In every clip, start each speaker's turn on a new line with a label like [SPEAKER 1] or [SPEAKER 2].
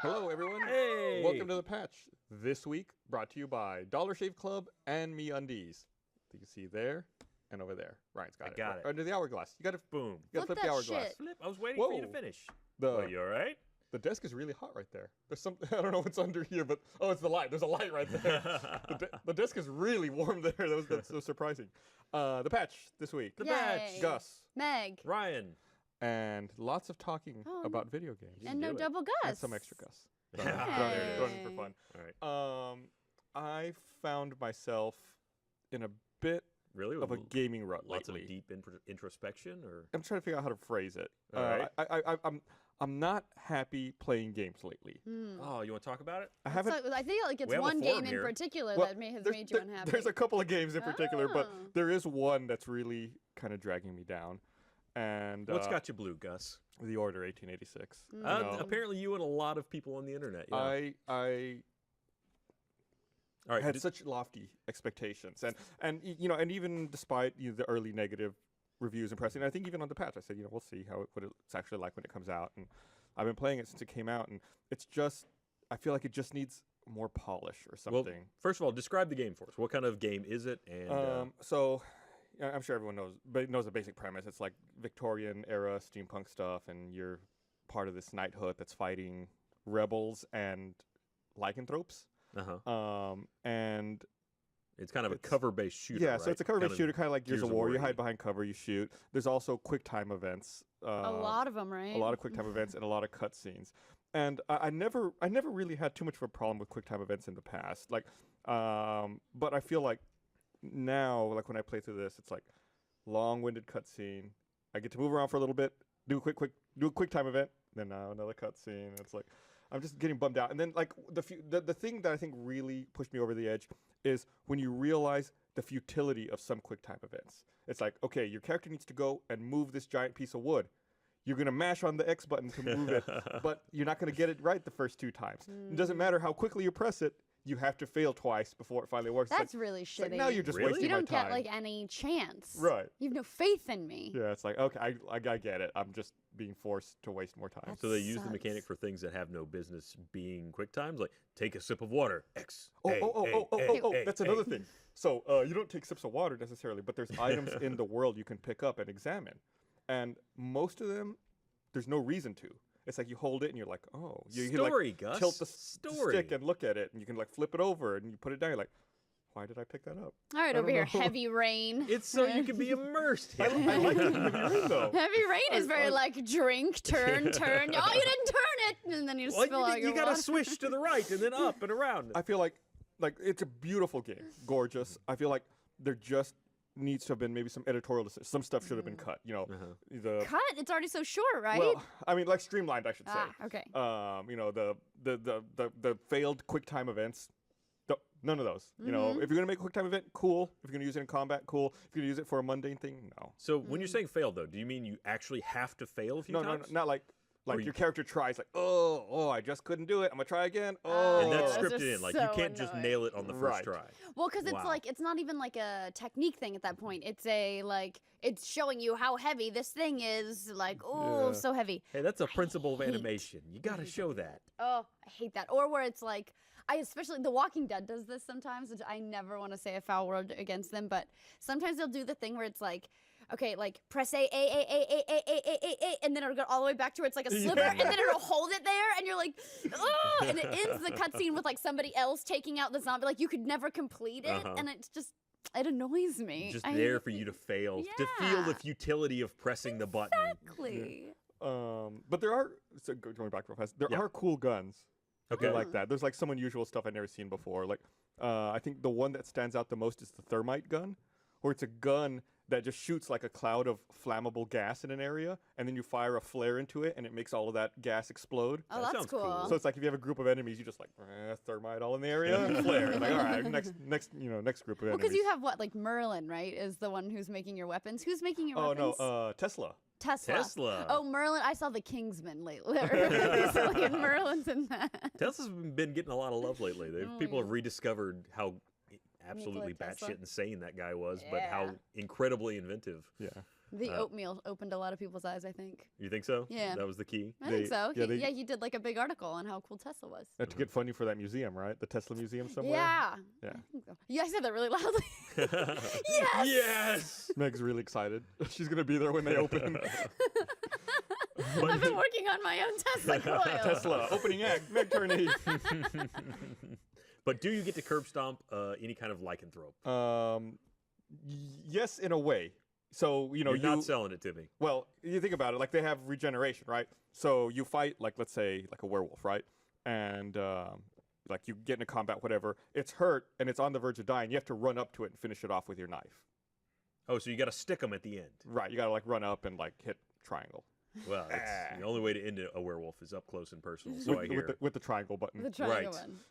[SPEAKER 1] Hello, everyone.
[SPEAKER 2] Hey!
[SPEAKER 1] Welcome to the patch. This week, brought to you by Dollar Shave Club and MeUndies. You can see there and over there. Ryan's got it.
[SPEAKER 2] Got it.
[SPEAKER 1] Under the hourglass. You got to
[SPEAKER 2] Boom.
[SPEAKER 1] You got to flip the hourglass.
[SPEAKER 3] Shit.
[SPEAKER 2] Flip. I was waiting for you to finish. You all right?
[SPEAKER 1] The desk is really hot right there. There's some. I don't know what's under here, but it's the light. There's a light right there. the desk is really warm there. That's so surprising. The patch this week.
[SPEAKER 2] The patch.
[SPEAKER 1] Gus.
[SPEAKER 3] Meg.
[SPEAKER 2] Ryan.
[SPEAKER 1] And lots of talking about video games.
[SPEAKER 3] And no
[SPEAKER 2] do it.
[SPEAKER 3] double Gus.
[SPEAKER 1] And some extra Gus. Thrown in for fun.
[SPEAKER 2] All right.
[SPEAKER 1] I found myself in a bit
[SPEAKER 2] Really?
[SPEAKER 1] of a gaming rut
[SPEAKER 2] Lots
[SPEAKER 1] lately.
[SPEAKER 2] of deep introspection, or
[SPEAKER 1] I'm trying to figure out how to phrase it.
[SPEAKER 2] All right.
[SPEAKER 1] I'm not happy playing games lately.
[SPEAKER 2] oh, you want to talk about it?
[SPEAKER 1] I haven't.
[SPEAKER 3] So I think like it's
[SPEAKER 2] We have a
[SPEAKER 3] one
[SPEAKER 2] forum
[SPEAKER 3] game in
[SPEAKER 2] here.
[SPEAKER 3] particular
[SPEAKER 1] well,
[SPEAKER 3] that has
[SPEAKER 1] there's-
[SPEAKER 3] made you unhappy.
[SPEAKER 1] There's a couple of games in particular,
[SPEAKER 3] Oh.
[SPEAKER 1] but there is one that's really kind of dragging me down. And
[SPEAKER 2] What's got you blue, Gus?
[SPEAKER 1] The Order 1886. You know,
[SPEAKER 2] Apparently, you and a lot of people on the internet. Yeah.
[SPEAKER 1] I
[SPEAKER 2] all right.
[SPEAKER 1] had such lofty expectations, and even despite the early negative reviews and pressing, I think even on the patch I said we'll see what it's actually like when it comes out, and I've been playing it since it came out, and it's just I feel like it just needs more polish or
[SPEAKER 2] well,
[SPEAKER 1] something.
[SPEAKER 2] first of all, describe the game for us. What kind of game is it? And
[SPEAKER 1] So I'm sure everyone knows the basic premise. It's like Victorian era steampunk stuff, and you're part of this knighthood that's fighting rebels and lycanthropes. And
[SPEAKER 2] it's kind of a cover-based shooter.
[SPEAKER 1] yeah,
[SPEAKER 2] right?
[SPEAKER 1] so it's a cover-based shooter, kind of like Gears of War. You hide
[SPEAKER 2] War-y.
[SPEAKER 1] behind cover, you shoot. There's also QuickTime events.
[SPEAKER 3] a lot of them, right?
[SPEAKER 1] A lot of QuickTime events and a lot of cutscenes. And I never really had too much of a problem with QuickTime events in the past. Like, but I feel like now, like when I play through this, it's like long-winded cutscene. I get to move around for a little bit, do a QuickTime event, then another cutscene. It's like I'm just getting bummed out. And then like the thing that I think really pushed me over the edge is when you realize the futility of some QuickTime events. It's like, okay, your character needs to go and move this giant piece of wood. You're going to mash on the X button to move it, but you're not going to get it right the first 2 times. It doesn't matter how quickly you press it. You have to fail twice before it finally works.
[SPEAKER 3] That's really
[SPEAKER 1] it's like,
[SPEAKER 3] shitty.
[SPEAKER 1] now you're just
[SPEAKER 2] Really?
[SPEAKER 1] wasting
[SPEAKER 3] You don't
[SPEAKER 1] my time.
[SPEAKER 3] get like any chance.
[SPEAKER 1] Right.
[SPEAKER 3] You have no faith in me.
[SPEAKER 1] Yeah, it's like, okay, I get it. I'm just being forced to waste more time.
[SPEAKER 2] So they use the
[SPEAKER 3] Sucks.
[SPEAKER 2] mechanic for things that have no business being quick times, like take a sip of water. X.
[SPEAKER 1] That's another thing. So you don't take sips of water necessarily, but there's items in the world you can pick up and examine. And most of them, there's no reason to. It's like you hold it and you're like, oh. You can,
[SPEAKER 2] Story,
[SPEAKER 1] like,
[SPEAKER 2] Gus.
[SPEAKER 1] tilt the
[SPEAKER 2] Story.
[SPEAKER 1] stick and look at it, and you can like flip it over and you put it down. You're like, why did I pick that up?
[SPEAKER 3] All right, over here, heavy rain.
[SPEAKER 2] It's so you can be immersed.
[SPEAKER 1] I like it in Heavy Rain, though.
[SPEAKER 3] Heavy rain is very like drink, turn. Oh, you didn't turn it, and then you spill out your
[SPEAKER 2] you gotta
[SPEAKER 3] water.
[SPEAKER 2] swish to the right and then up and around.
[SPEAKER 1] I feel like it's a beautiful game, gorgeous. I feel like there just needs to have been maybe some editorial decisions. Some stuff should have been cut. The
[SPEAKER 3] Cut? It's already so short, right?
[SPEAKER 1] well, I mean, like streamlined, I should say.
[SPEAKER 3] Okay.
[SPEAKER 1] The failed QuickTime events. None of those. If you're gonna make a QuickTime event, cool. If you're gonna use it in combat, cool. If you're gonna use it for a mundane thing, no.
[SPEAKER 2] So when you're saying failed, though, do you mean you actually have to fail a few
[SPEAKER 1] No,
[SPEAKER 2] times?
[SPEAKER 1] not like
[SPEAKER 2] Or
[SPEAKER 1] your character tries like, I just couldn't do it. I'm gonna try again.
[SPEAKER 2] And that's
[SPEAKER 3] Those are
[SPEAKER 2] scripted in. Like
[SPEAKER 3] so
[SPEAKER 2] you can't just
[SPEAKER 3] annoying.
[SPEAKER 2] nail it on the first
[SPEAKER 1] Right.
[SPEAKER 2] try.
[SPEAKER 3] Well, because it's
[SPEAKER 2] Wow.
[SPEAKER 3] like it's not even like a technique thing at that point. It's it's showing you how heavy this thing is. Like, oh,
[SPEAKER 1] Yeah.
[SPEAKER 3] so heavy.
[SPEAKER 2] Hey, that's a principle of
[SPEAKER 3] hate
[SPEAKER 2] animation. You gotta show that.
[SPEAKER 3] Oh, I hate that. Or where it's like, especially The Walking Dead does this sometimes, which I never want to say a foul word against them, but sometimes they'll do the thing where it's like, okay, like press A, and then it'll go all the way back to where it's like a sliver, and then it'll hold it there, and you're like, oh, and it ends the cutscene with like somebody else taking out the zombie. Like you could never complete it, and it's just, it annoys me.
[SPEAKER 2] Just
[SPEAKER 3] I
[SPEAKER 2] there
[SPEAKER 3] hate
[SPEAKER 2] for you to fail, to
[SPEAKER 3] Yeah.
[SPEAKER 2] feel the futility of pressing the button.
[SPEAKER 3] Exactly.
[SPEAKER 1] But there are going back real fast. There are cool guns.
[SPEAKER 2] Okay.
[SPEAKER 1] Like that. There's like some unusual stuff I've never seen before. Like I think the one that stands out the most is the thermite gun, where it's a gun that just shoots like a cloud of flammable gas in an area, and then you fire a flare into it, and it makes all of that gas explode.
[SPEAKER 3] Oh,
[SPEAKER 2] That
[SPEAKER 3] that's
[SPEAKER 2] sounds cool.
[SPEAKER 1] So it's like if you have a group of enemies, you just like thermite all in the area and flare. It's like, all right, next group of
[SPEAKER 3] Well,
[SPEAKER 1] enemies.
[SPEAKER 3] because you have what, like Merlin, right? Is the one who's making your weapons. Who's making your
[SPEAKER 1] Oh
[SPEAKER 3] weapons?
[SPEAKER 1] no, Tesla.
[SPEAKER 3] Tesla. Oh, Merlin. I saw the Kingsman lately. Recently, and Merlin's in that.
[SPEAKER 2] Tesla's been getting a lot of love lately. People have rediscovered how absolutely
[SPEAKER 3] Nikola Tesla.
[SPEAKER 2] batshit insane that guy was, but
[SPEAKER 3] Yeah.
[SPEAKER 2] how incredibly inventive.
[SPEAKER 1] Yeah.
[SPEAKER 3] The oatmeal opened a lot of people's eyes, I think.
[SPEAKER 2] You think so?
[SPEAKER 3] Yeah.
[SPEAKER 2] That was the key?
[SPEAKER 3] I think so.
[SPEAKER 1] Yeah,
[SPEAKER 3] He did like a big article on how cool Tesla was.
[SPEAKER 1] To get funding for that museum, right? The Tesla museum somewhere.
[SPEAKER 3] Yeah.
[SPEAKER 1] Yeah.
[SPEAKER 3] I think so. You guys said that really loudly.
[SPEAKER 2] Yes! Yes!
[SPEAKER 1] Meg's really excited. She's gonna be there when they open.
[SPEAKER 3] I've been working on my own Tesla coil.
[SPEAKER 1] Tesla opening act. Meg Turney.
[SPEAKER 2] But do you get to curb stomp any kind of lycanthrope?
[SPEAKER 1] Yes, in a way. So you're
[SPEAKER 2] not selling it to me.
[SPEAKER 1] Well, you think about it, like they have regeneration, right? So you fight, like let's say, like a werewolf, right? And like you get into combat, whatever. It's hurt and it's on the verge of dying. You have to run up to it and finish it off with your knife.
[SPEAKER 2] Oh, so you got to stick them at the end.
[SPEAKER 1] Right. You got to like run up and like hit triangle.
[SPEAKER 2] Well, it's the only way to end a werewolf is up close and personal. So I hear
[SPEAKER 1] with the triangle button.
[SPEAKER 3] The triangle one.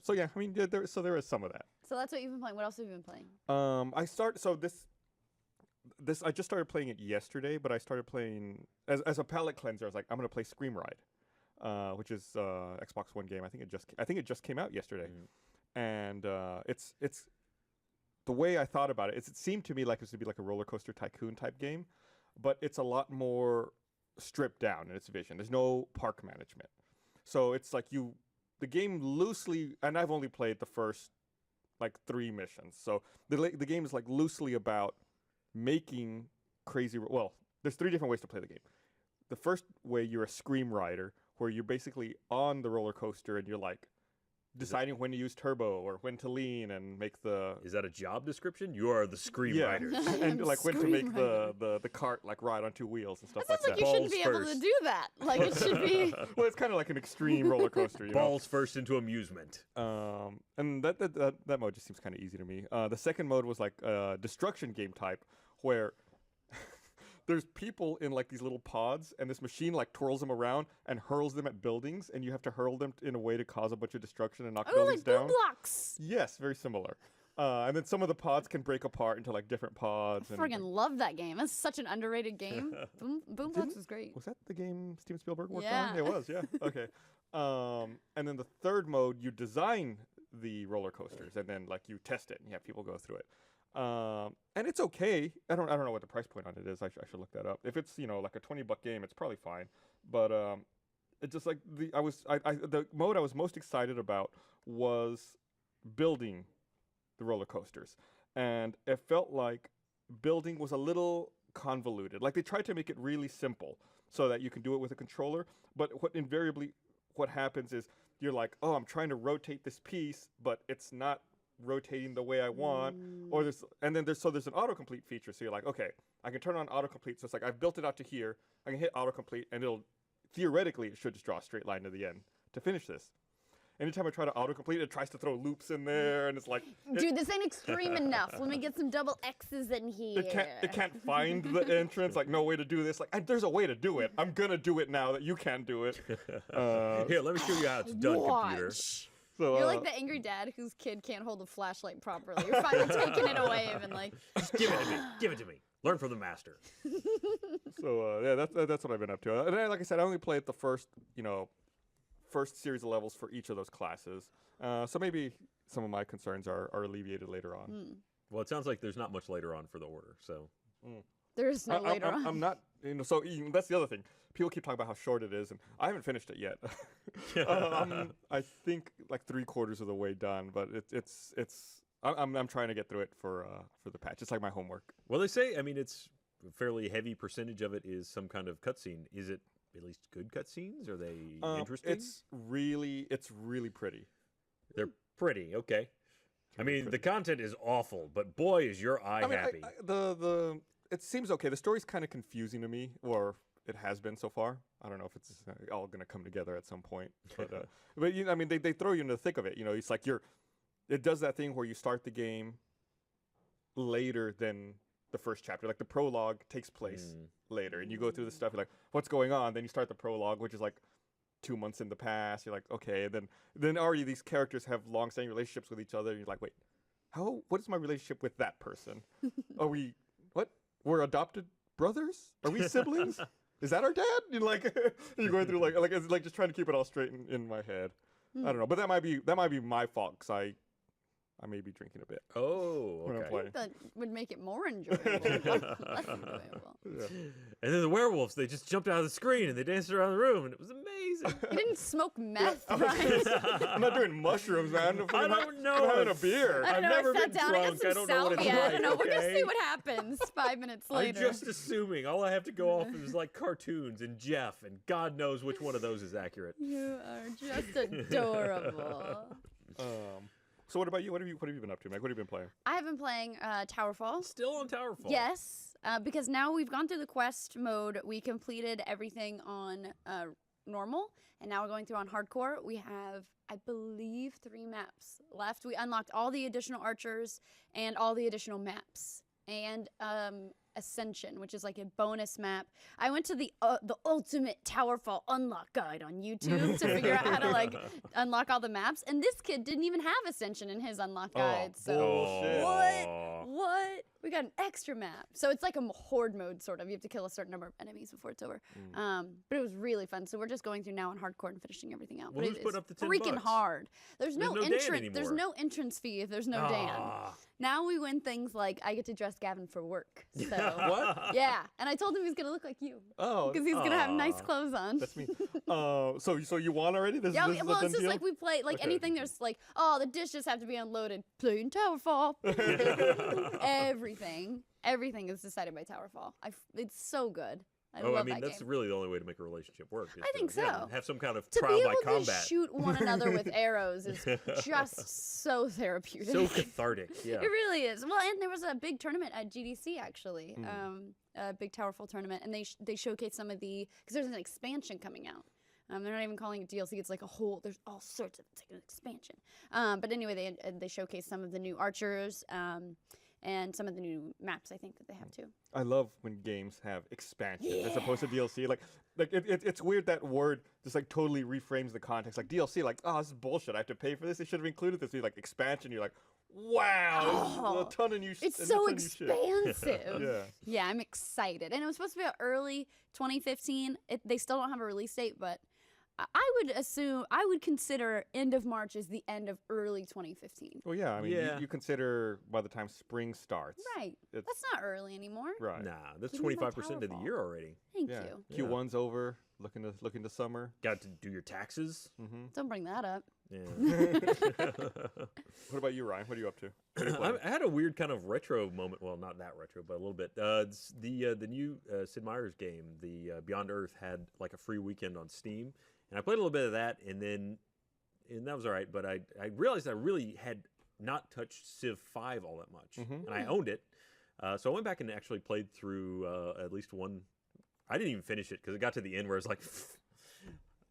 [SPEAKER 1] So yeah, I mean, there is some of that.
[SPEAKER 3] So that's what you've been playing. What else have you been playing?
[SPEAKER 1] I just started playing it yesterday, but I started playing as a palate cleanser. I was like, I'm gonna play Scream Ride, which is Xbox One game. I think it just came out yesterday, and it's the way I thought about it. It seemed to me like it was to be like a roller coaster tycoon type game, but it's a lot more stripped down in its vision. There's no park management, so it's like the game loosely, and I've only played the first like 3 missions, so the game is like loosely about making crazy. Well, there's 3 different ways to play the game. The first way, you're a Scream Rider, where you're basically on the roller coaster and you're like deciding when to use turbo or when to lean and make the.
[SPEAKER 2] Is that a job description? You are the Scream Rider.
[SPEAKER 1] And like when to make the cart like ride on 2 wheels and stuff
[SPEAKER 3] That
[SPEAKER 1] like
[SPEAKER 3] sounds
[SPEAKER 1] that.
[SPEAKER 3] like you shouldn't be able to do that. Like it should be.
[SPEAKER 1] Well, it's kind of like an extreme roller coaster.
[SPEAKER 2] Balls first into amusement.
[SPEAKER 1] And that mode just seems kind of easy to me. The second mode was like a destruction game type, where there's people in like these little pods, and this machine like twirls them around and hurls them at buildings, and you have to hurl them in a way to cause a bunch of destruction and knock buildings
[SPEAKER 3] like
[SPEAKER 1] down.
[SPEAKER 3] Boom Blocks.
[SPEAKER 1] Yes, very similar. And then some of the pods can break apart into like different pods.
[SPEAKER 3] I friggin' love that game. That's such an underrated game. Boom Blocks is great.
[SPEAKER 1] Was that the game Steven Spielberg worked
[SPEAKER 3] Yeah.
[SPEAKER 1] on? It was, yeah. Okay. And then the third mode, you design the roller coasters, and then like you test it, and you have people go through it. And it's okay. I don't know what the price point on it is. I should look that up. If it's like a $20 game, it's probably fine. But it's just like the mode I was most excited about was building the roller coasters, and it felt like building was a little convoluted. Like they tried to make it really simple so that you can do it with a controller. But what happens is you're like, oh, I'm trying to rotate this piece, but it's not rotating the way I want, or there's an autocomplete feature, so you're like, okay, I can turn on autocomplete, so it's like I've built it out to here, I can hit autocomplete, and it should just draw a straight line to the end to finish this. Anytime I try to autocomplete, it tries to throw loops in there, and it's like,
[SPEAKER 3] dude, this ain't extreme enough. Let me get some double X's in here.
[SPEAKER 1] It can't find the entrance. Like, no way to do this. Like, there's a way to do it. I'm gonna do it now that you can't do it.
[SPEAKER 2] Here, let me show you how it's done, computer.
[SPEAKER 1] So,
[SPEAKER 3] you're like the angry dad whose kid can't hold a flashlight properly. You're finally taking it away and like,
[SPEAKER 2] just give it to me. Give it to me. Learn from the master.
[SPEAKER 1] So yeah, that's what I've been up to. And like I said, I only played the first series of levels for each of those classes. So maybe some of my concerns are alleviated later on.
[SPEAKER 2] Well, it sounds like there's not much later on for the order. So
[SPEAKER 3] there is no later on.
[SPEAKER 1] I'm not. So that's the other thing. People keep talking about how short it is, and I haven't finished it yet. I think like 3/4 of the way done, but I'm trying to get through it for the patch. It's like my homework.
[SPEAKER 2] Well, they say, I mean, it's a fairly heavy percentage of it is some kind of cutscene. Is it at least good cutscenes? Are they interesting?
[SPEAKER 1] It's really pretty.
[SPEAKER 2] They're pretty, okay. I mean, the content is awful, but boy, is your eye happy.
[SPEAKER 1] It seems okay. The story's kind of confusing to me, or it has been so far. I don't know if it's all going to come together at some point. But I mean, they throw you into the thick of it. It's like it does that thing where you start the game later than the first chapter. Like the prologue takes place later, and you go through the stuff. You're like, what's going on? Then you start the prologue, which is like 2 months in the past. You're like, okay. And then already these characters have long-standing relationships with each other. And you're like, wait, what is my relationship with that person? We're adopted brothers? Are we siblings? Is that our dad? You're going through like it's like just trying to keep it all straight in my head. I don't know, but that might be my fault, because I may be drinking a bit.
[SPEAKER 2] Oh,
[SPEAKER 1] when I'm
[SPEAKER 2] okay.
[SPEAKER 1] playing.
[SPEAKER 3] That would make it more enjoyable. Less enjoyable.
[SPEAKER 1] Yeah.
[SPEAKER 2] And then the werewolves, they just jumped out of the screen and they danced around the room, and it was amazing.
[SPEAKER 3] You didn't smoke meth,
[SPEAKER 1] I was gonna
[SPEAKER 3] Ryan.
[SPEAKER 1] say, I'm not doing mushrooms, man.
[SPEAKER 2] I don't know.
[SPEAKER 1] I'm having a beer.
[SPEAKER 3] I don't
[SPEAKER 2] I've
[SPEAKER 3] know.
[SPEAKER 2] never
[SPEAKER 3] I sat
[SPEAKER 2] been
[SPEAKER 3] down. I got
[SPEAKER 2] drunk. I
[SPEAKER 3] some
[SPEAKER 2] don't know what it's
[SPEAKER 3] salvia. I
[SPEAKER 2] like,
[SPEAKER 3] don't know. We're gonna
[SPEAKER 2] okay?
[SPEAKER 3] see what happens 5 minutes
[SPEAKER 2] I'm
[SPEAKER 3] later.
[SPEAKER 2] just assuming. All I have to go off is like cartoons and Jeff, and God knows which one of those is accurate.
[SPEAKER 3] You are just adorable.
[SPEAKER 1] So what about you? What have you been up to, Meg? What have you been playing?
[SPEAKER 3] I have been playing TowerFall.
[SPEAKER 2] Still on TowerFall.
[SPEAKER 3] Yes, because now we've gone through the quest mode. We completed everything on normal, and now we're going through on hardcore. We have, I believe, 3 maps left. We unlocked all the additional archers and all the additional maps, and Ascension, which is like a bonus map. I went to the ultimate TowerFall unlock guide on YouTube to figure out how to like unlock all the maps, and this kid didn't even have Ascension in his unlock guide. So
[SPEAKER 1] bullshit.
[SPEAKER 3] what? We got an extra map. So it's like a horde mode, sort of. You have to kill a certain number of enemies before it's over. But it was really fun. So we're just going through now on hardcore and finishing everything out.
[SPEAKER 2] Well,
[SPEAKER 3] but
[SPEAKER 2] who's
[SPEAKER 3] it
[SPEAKER 2] put
[SPEAKER 3] is
[SPEAKER 2] up the $10?
[SPEAKER 3] freaking hard. There's no
[SPEAKER 2] Dan
[SPEAKER 3] entrance. There's
[SPEAKER 2] anymore.
[SPEAKER 3] no entrance fee if there's no Dan. Now we win things like I get to dress Gavin for work. So
[SPEAKER 1] What?
[SPEAKER 3] yeah, and I told him he's gonna look like you
[SPEAKER 1] Oh,
[SPEAKER 3] because he's gonna have nice clothes on.
[SPEAKER 1] that's me. So you won already? This
[SPEAKER 3] Yeah,
[SPEAKER 1] is a
[SPEAKER 3] well,
[SPEAKER 1] done
[SPEAKER 3] it's just
[SPEAKER 1] deal?
[SPEAKER 3] like we play like
[SPEAKER 1] Okay.
[SPEAKER 3] anything. There's like, oh, the dishes have to be unloaded. Playing TowerFall. Everything is decided by TowerFall. It's so good. I love that
[SPEAKER 2] that's
[SPEAKER 3] game.
[SPEAKER 2] really the only way to make a relationship work. is
[SPEAKER 3] I think
[SPEAKER 2] to, yeah,
[SPEAKER 3] so.
[SPEAKER 2] have some kind of
[SPEAKER 3] To be
[SPEAKER 2] trial by
[SPEAKER 3] able to
[SPEAKER 2] combat.
[SPEAKER 3] shoot one another with arrows is just so therapeutic.
[SPEAKER 2] So cathartic. Yeah.
[SPEAKER 3] It really is. Well, and there was a big tournament at GDC actually, a big TowerFall tournament, and they showcased some of the because there's an expansion coming out. They're not even calling it DLC. It's like a whole. There's all sorts of. It's like an expansion. But anyway, they showcased some of the new archers. And some of the new maps, I think, that they have too.
[SPEAKER 1] I love when games have expansion as opposed to DLC. Like it's weird that word just like totally reframes the context. Like DLC, like, oh, this is bullshit. I have to pay for this. They should have included this. You're like expansion. You're like, wow, a ton of new.
[SPEAKER 3] It's
[SPEAKER 1] a
[SPEAKER 3] so
[SPEAKER 1] ton of new shit.
[SPEAKER 3] expansive.
[SPEAKER 1] Yeah.
[SPEAKER 3] Yeah, I'm excited. And it was supposed to be out early 2015. They still don't have a release date, but I would consider end of March as the end of early 2015.
[SPEAKER 1] Well, yeah. I mean,
[SPEAKER 2] Yeah.
[SPEAKER 1] you consider by the time spring starts.
[SPEAKER 3] Right.
[SPEAKER 1] It's,
[SPEAKER 3] That's not early anymore.
[SPEAKER 1] right.
[SPEAKER 2] Nah, that's
[SPEAKER 3] Give me my
[SPEAKER 2] 25% of the
[SPEAKER 3] TowerFall.
[SPEAKER 2] year already.
[SPEAKER 3] Thank
[SPEAKER 1] Yeah.
[SPEAKER 3] you.
[SPEAKER 1] Q1's over. Looking to summer.
[SPEAKER 2] Got to do your taxes.
[SPEAKER 1] Mm-hmm.
[SPEAKER 3] Don't bring that up.
[SPEAKER 2] Yeah.
[SPEAKER 1] What about you, Ryan? What are you up to? What are you playing?
[SPEAKER 2] I had a weird kind of retro moment. Well, not that retro, but a little bit. The new Sid Meier's game, the Beyond Earth, had like a free weekend on Steam, and I played a little bit of that, and that was all right. But I realized I really had not touched Civ 5 all that much,
[SPEAKER 1] Mhm.
[SPEAKER 2] and I owned it. So I went back and actually played through at least one. I didn't even finish it because it got to the end where it's like,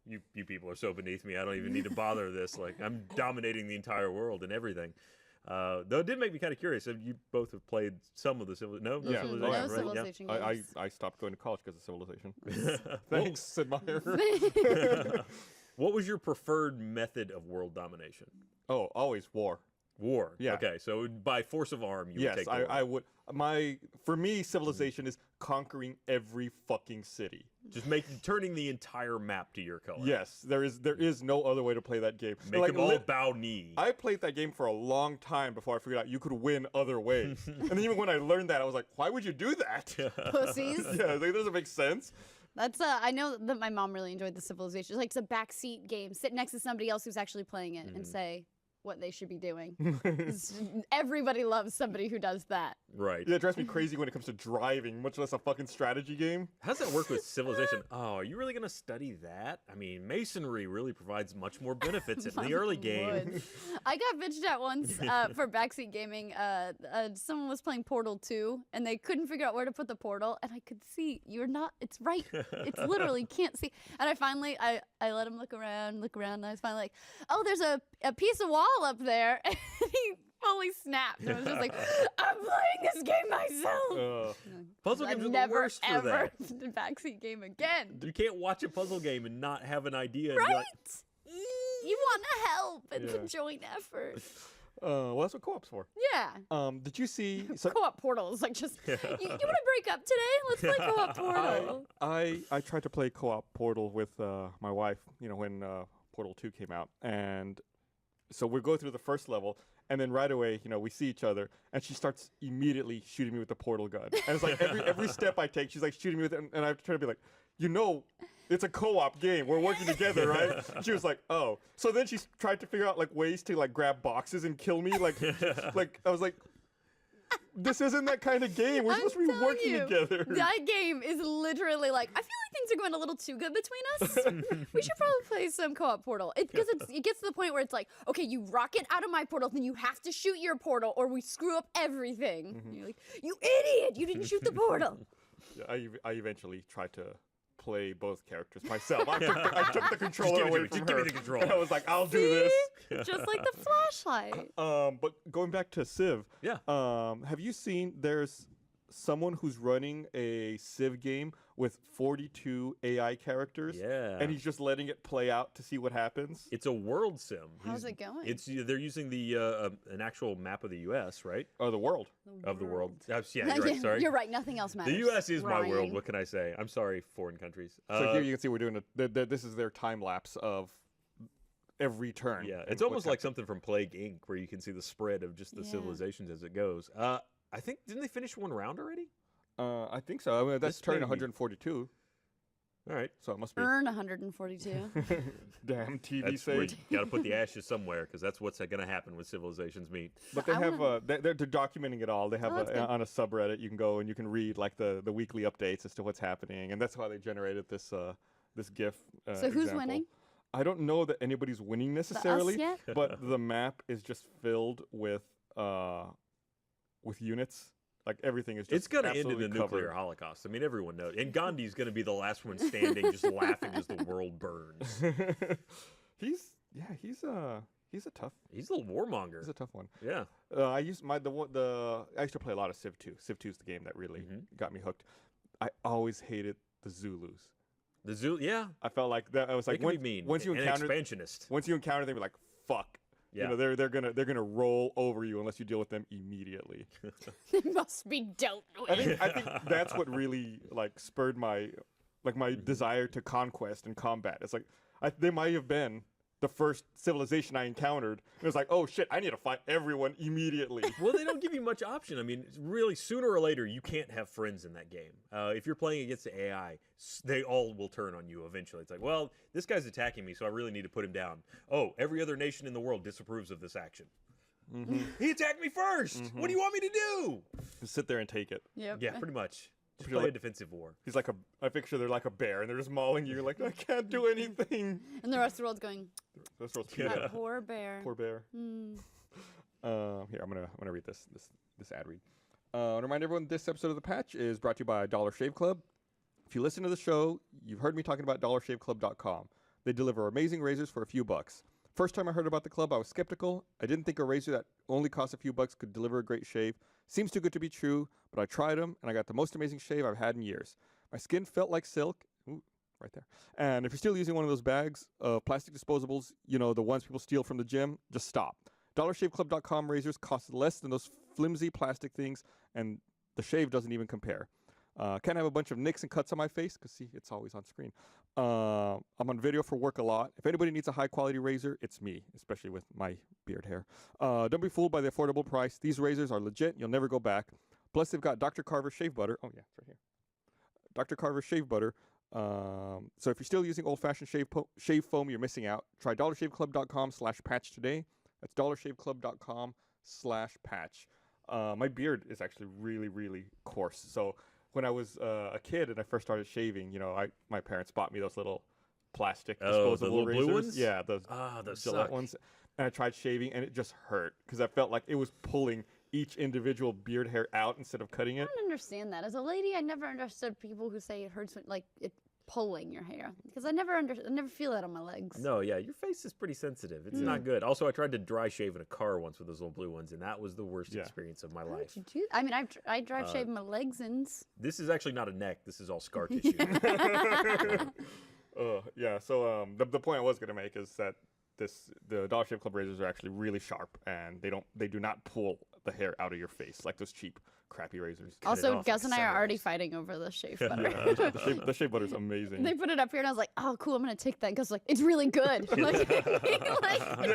[SPEAKER 2] you people are so beneath me. I don't even need to bother this. Like I'm dominating the entire world and everything. Though it did make me kind of curious. You both have played some of the Civilization.
[SPEAKER 1] Yeah.
[SPEAKER 2] Civilization,
[SPEAKER 3] No
[SPEAKER 2] right?
[SPEAKER 3] Civilization games.
[SPEAKER 1] I stopped going to college because of Civilization.
[SPEAKER 2] Yeah.
[SPEAKER 1] Thanks, Sid Meier.
[SPEAKER 2] What was your preferred method of world domination?
[SPEAKER 1] Oh, always war.
[SPEAKER 2] War.
[SPEAKER 1] Yeah.
[SPEAKER 2] Okay, so by force of arm, you would
[SPEAKER 1] Yes,
[SPEAKER 2] take the
[SPEAKER 1] I
[SPEAKER 2] war.
[SPEAKER 1] would. For me, Civilization is conquering every fucking city.
[SPEAKER 2] Just turning the entire map to your color.
[SPEAKER 1] Yes, there is no other way to play that game.
[SPEAKER 2] Make
[SPEAKER 1] Like,
[SPEAKER 2] them all bow knee.
[SPEAKER 1] I played that game for a long time before I figured out you could win other ways. And then even when I learned that, I was like, why would you do that?
[SPEAKER 3] Pussies.
[SPEAKER 1] Yeah, like, it doesn't make sense.
[SPEAKER 3] That's I know that my mom really enjoyed the Civilization. It's like it's a backseat game. Sit next to somebody else who's actually playing it and say what they should be doing. Everybody loves somebody who does that.
[SPEAKER 2] Right.
[SPEAKER 1] It drives me crazy when it comes to driving, much less a fucking strategy game.
[SPEAKER 2] How's that work with Civilization? Oh, are you really going to study that? I mean, Masonry really provides much more benefits in the early game.
[SPEAKER 3] Would. I got bitched at once for backseat gaming. Someone was playing Portal 2, and they couldn't figure out where to put the portal, and I could see, it's right. It's literally, can't see. And I finally, I let him look around, and I was finally like, oh, there's a piece of wall up there. And he fully snapped. And I was just like, I'm playing this game myself.
[SPEAKER 2] Puzzle
[SPEAKER 3] I've
[SPEAKER 2] games are the
[SPEAKER 3] never,
[SPEAKER 2] worst for
[SPEAKER 3] ever
[SPEAKER 2] that.
[SPEAKER 3] backseat game again.
[SPEAKER 2] You can't watch a puzzle game and not have an idea. And
[SPEAKER 3] Right?
[SPEAKER 2] be like,
[SPEAKER 3] You want to help. It's
[SPEAKER 1] Yeah.
[SPEAKER 3] a joint effort.
[SPEAKER 1] Well, that's what co-op's for.
[SPEAKER 3] Yeah.
[SPEAKER 1] Did you see? So,
[SPEAKER 3] Co-op Portal is like just, you want to break up today? Let's play Co-op Portal.
[SPEAKER 1] I tried to play co-op Portal with my wife. You know, when Portal 2 came out, and so we go through the first level, and then right away, we see each other, and she starts immediately shooting me with the portal gun. And it's like every step I take, she's like shooting me with it, and I have to try to be like, it's a co-op game. We're working together, right? She was like, oh. So then she tried to figure out like ways to like grab boxes and kill me. Like I was like, this isn't that kind of game. We're supposed to be working together.
[SPEAKER 3] That game is literally like, I feel like things are going a little too good between us. We should probably play some co-op Portal. Because it gets to the point where it's like, okay, you rocket out of my portal, then you have to shoot your portal or we screw up everything. Mm-hmm. You're like, you idiot, you didn't shoot the portal.
[SPEAKER 1] Yeah, I eventually tried to play both characters myself. I took the controller away from her.
[SPEAKER 2] Give me the controller.
[SPEAKER 1] I was like, I'll do this.
[SPEAKER 3] Just like the flashlight.
[SPEAKER 1] But going back to Civ,
[SPEAKER 2] yeah.
[SPEAKER 1] Have you seen there's someone who's running a Civ game with 42 AI characters?
[SPEAKER 2] Yeah.
[SPEAKER 1] And he's just letting it play out to see what happens?
[SPEAKER 2] It's a world sim.
[SPEAKER 3] How's it going?
[SPEAKER 2] They're using the an actual map of the U.S., right?
[SPEAKER 1] Oh, the world.
[SPEAKER 2] Of the world. Yeah, you're right. Sorry.
[SPEAKER 3] You're right. Nothing else matters.
[SPEAKER 2] The U.S. is
[SPEAKER 3] Ryan.
[SPEAKER 2] my world. What can I say? I'm sorry, foreign countries.
[SPEAKER 1] So here you can see we're doing this is their time lapse of every turn.
[SPEAKER 2] Yeah, it's almost like something from Plague Inc., where you can see the spread of just the civilizations as it goes. I think, didn't they finish one round already?
[SPEAKER 1] I think so. I mean, that's turn 142.
[SPEAKER 2] All right.
[SPEAKER 1] So it must be.
[SPEAKER 3] Earn 142.
[SPEAKER 1] Damn TV
[SPEAKER 2] That's
[SPEAKER 1] save.
[SPEAKER 2] where you got to put the ashes somewhere, because that's what's going to happen when civilizations meet.
[SPEAKER 1] But they have they're documenting it all. They have on a subreddit you can go and you can read like the weekly updates as to what's happening, and that's how they generated this GIF.
[SPEAKER 3] So who's
[SPEAKER 1] example.
[SPEAKER 3] winning?
[SPEAKER 1] I don't know that anybody's winning necessarily,
[SPEAKER 3] yet?
[SPEAKER 1] but the map is just filled with units. Like everything is just
[SPEAKER 2] It's going to end in
[SPEAKER 1] absolutely
[SPEAKER 2] a nuclear holocaust. I mean, everyone knows. And Gandhi's going to be the last one standing, just laughing as the world burns.
[SPEAKER 1] He's a tough.
[SPEAKER 2] He's a little warmonger.
[SPEAKER 1] He's a tough one.
[SPEAKER 2] Yeah.
[SPEAKER 1] I used I used to play a lot of Civ 2. Civ 2 is the game that really got me hooked. I always hated the Zulus.
[SPEAKER 2] The Zulu, yeah.
[SPEAKER 1] I felt like that. I was like,
[SPEAKER 2] they can be mean.
[SPEAKER 1] Once you encounter
[SPEAKER 2] expansionist.
[SPEAKER 1] Once you encounter them, you're like, fuck.
[SPEAKER 2] Yeah.
[SPEAKER 1] They're gonna roll over you unless you deal with them immediately.
[SPEAKER 3] They must be dealt with.
[SPEAKER 1] I think that's what really like spurred my desire to conquest and combat. It's like they might have been the first civilization I encountered. And it was like, oh shit, I need to fight everyone immediately.
[SPEAKER 2] Well, they don't give you much option. I mean, really, sooner or later, you can't have friends in that game. If you're playing against the AI, they all will turn on you eventually. It's like, well, this guy's attacking me, so I really need to put him down. Oh, every other nation in the world disapproves of this action. Mm-hmm. He attacked me first. Mm-hmm. What do you want me to do?
[SPEAKER 1] Just sit there and take it.
[SPEAKER 3] Yep.
[SPEAKER 2] Yeah, pretty much. Just play a defensive war.
[SPEAKER 1] He's like I picture they're like a bear, and they're just mauling you. You're like, I can't do anything.
[SPEAKER 3] And the rest of the world's going,
[SPEAKER 1] that
[SPEAKER 3] poor bear.
[SPEAKER 1] Poor bear. Here, I'm gonna read this ad read. I want to remind everyone this episode of The Patch is brought to you by Dollar Shave Club. If you listen to the show, you've heard me talking about DollarShaveClub.com. They deliver amazing razors for a few bucks. First time I heard about the club, I was skeptical. I didn't think a razor that only cost a few bucks could deliver a great shave. Seems too good to be true, but I tried them, and I got the most amazing shave I've had in years. My skin felt like silk. Ooh, right there. And if you're still using one of those bags of plastic disposables, the ones people steal from the gym, just stop. DollarShaveClub.com razors cost less than those flimsy plastic things, and the shave doesn't even compare. Can't have a bunch of nicks and cuts on my face, because see, it's always on screen. I'm on video for work a lot. If anybody needs a high-quality razor, it's me, especially with my beard hair. Don't be fooled by the affordable price. These razors are legit. You'll never go back. Plus, they've got Dr. Carver shave butter. Oh, yeah, it's right here. Dr. Carver shave butter. So if you're still using old-fashioned shave foam, you're missing out. Try DollarShaveClub.com/patch today. That's DollarShaveClub.com/patch. My beard is actually really, really coarse. So when I was a kid and I first started shaving, my parents bought me those little plastic disposable razors.
[SPEAKER 2] Blue ones?
[SPEAKER 1] Yeah, those Gillette
[SPEAKER 2] suck.
[SPEAKER 1] ones. And I tried shaving, and it just hurt because I felt like it was pulling each individual beard hair out instead of cutting it.
[SPEAKER 3] I don't understand that. As a lady, I never understood people who say it hurts when, like it pulling your hair, because I never feel that on my legs.
[SPEAKER 2] No, yeah, your face is pretty sensitive. It's not good. Also, I tried to dry shave in a car once with those little blue ones, and that was the worst experience of my
[SPEAKER 3] How
[SPEAKER 2] life.
[SPEAKER 3] did you do? I mean, I drive shave my legs-ins.
[SPEAKER 2] This is actually not a neck. This is all scar tissue.
[SPEAKER 1] Yeah. So the point I was going to make is that the Dollar Shave Club razors are actually really sharp, and they do not pull the hair out of your face like those cheap, crappy razors.
[SPEAKER 3] Also, Gus and I are already fighting over the shave butter.
[SPEAKER 1] The shave butter is amazing.
[SPEAKER 3] They put it up here, and I was like, "Oh, cool! I'm gonna take that." Gus was like, "It's really good." Like,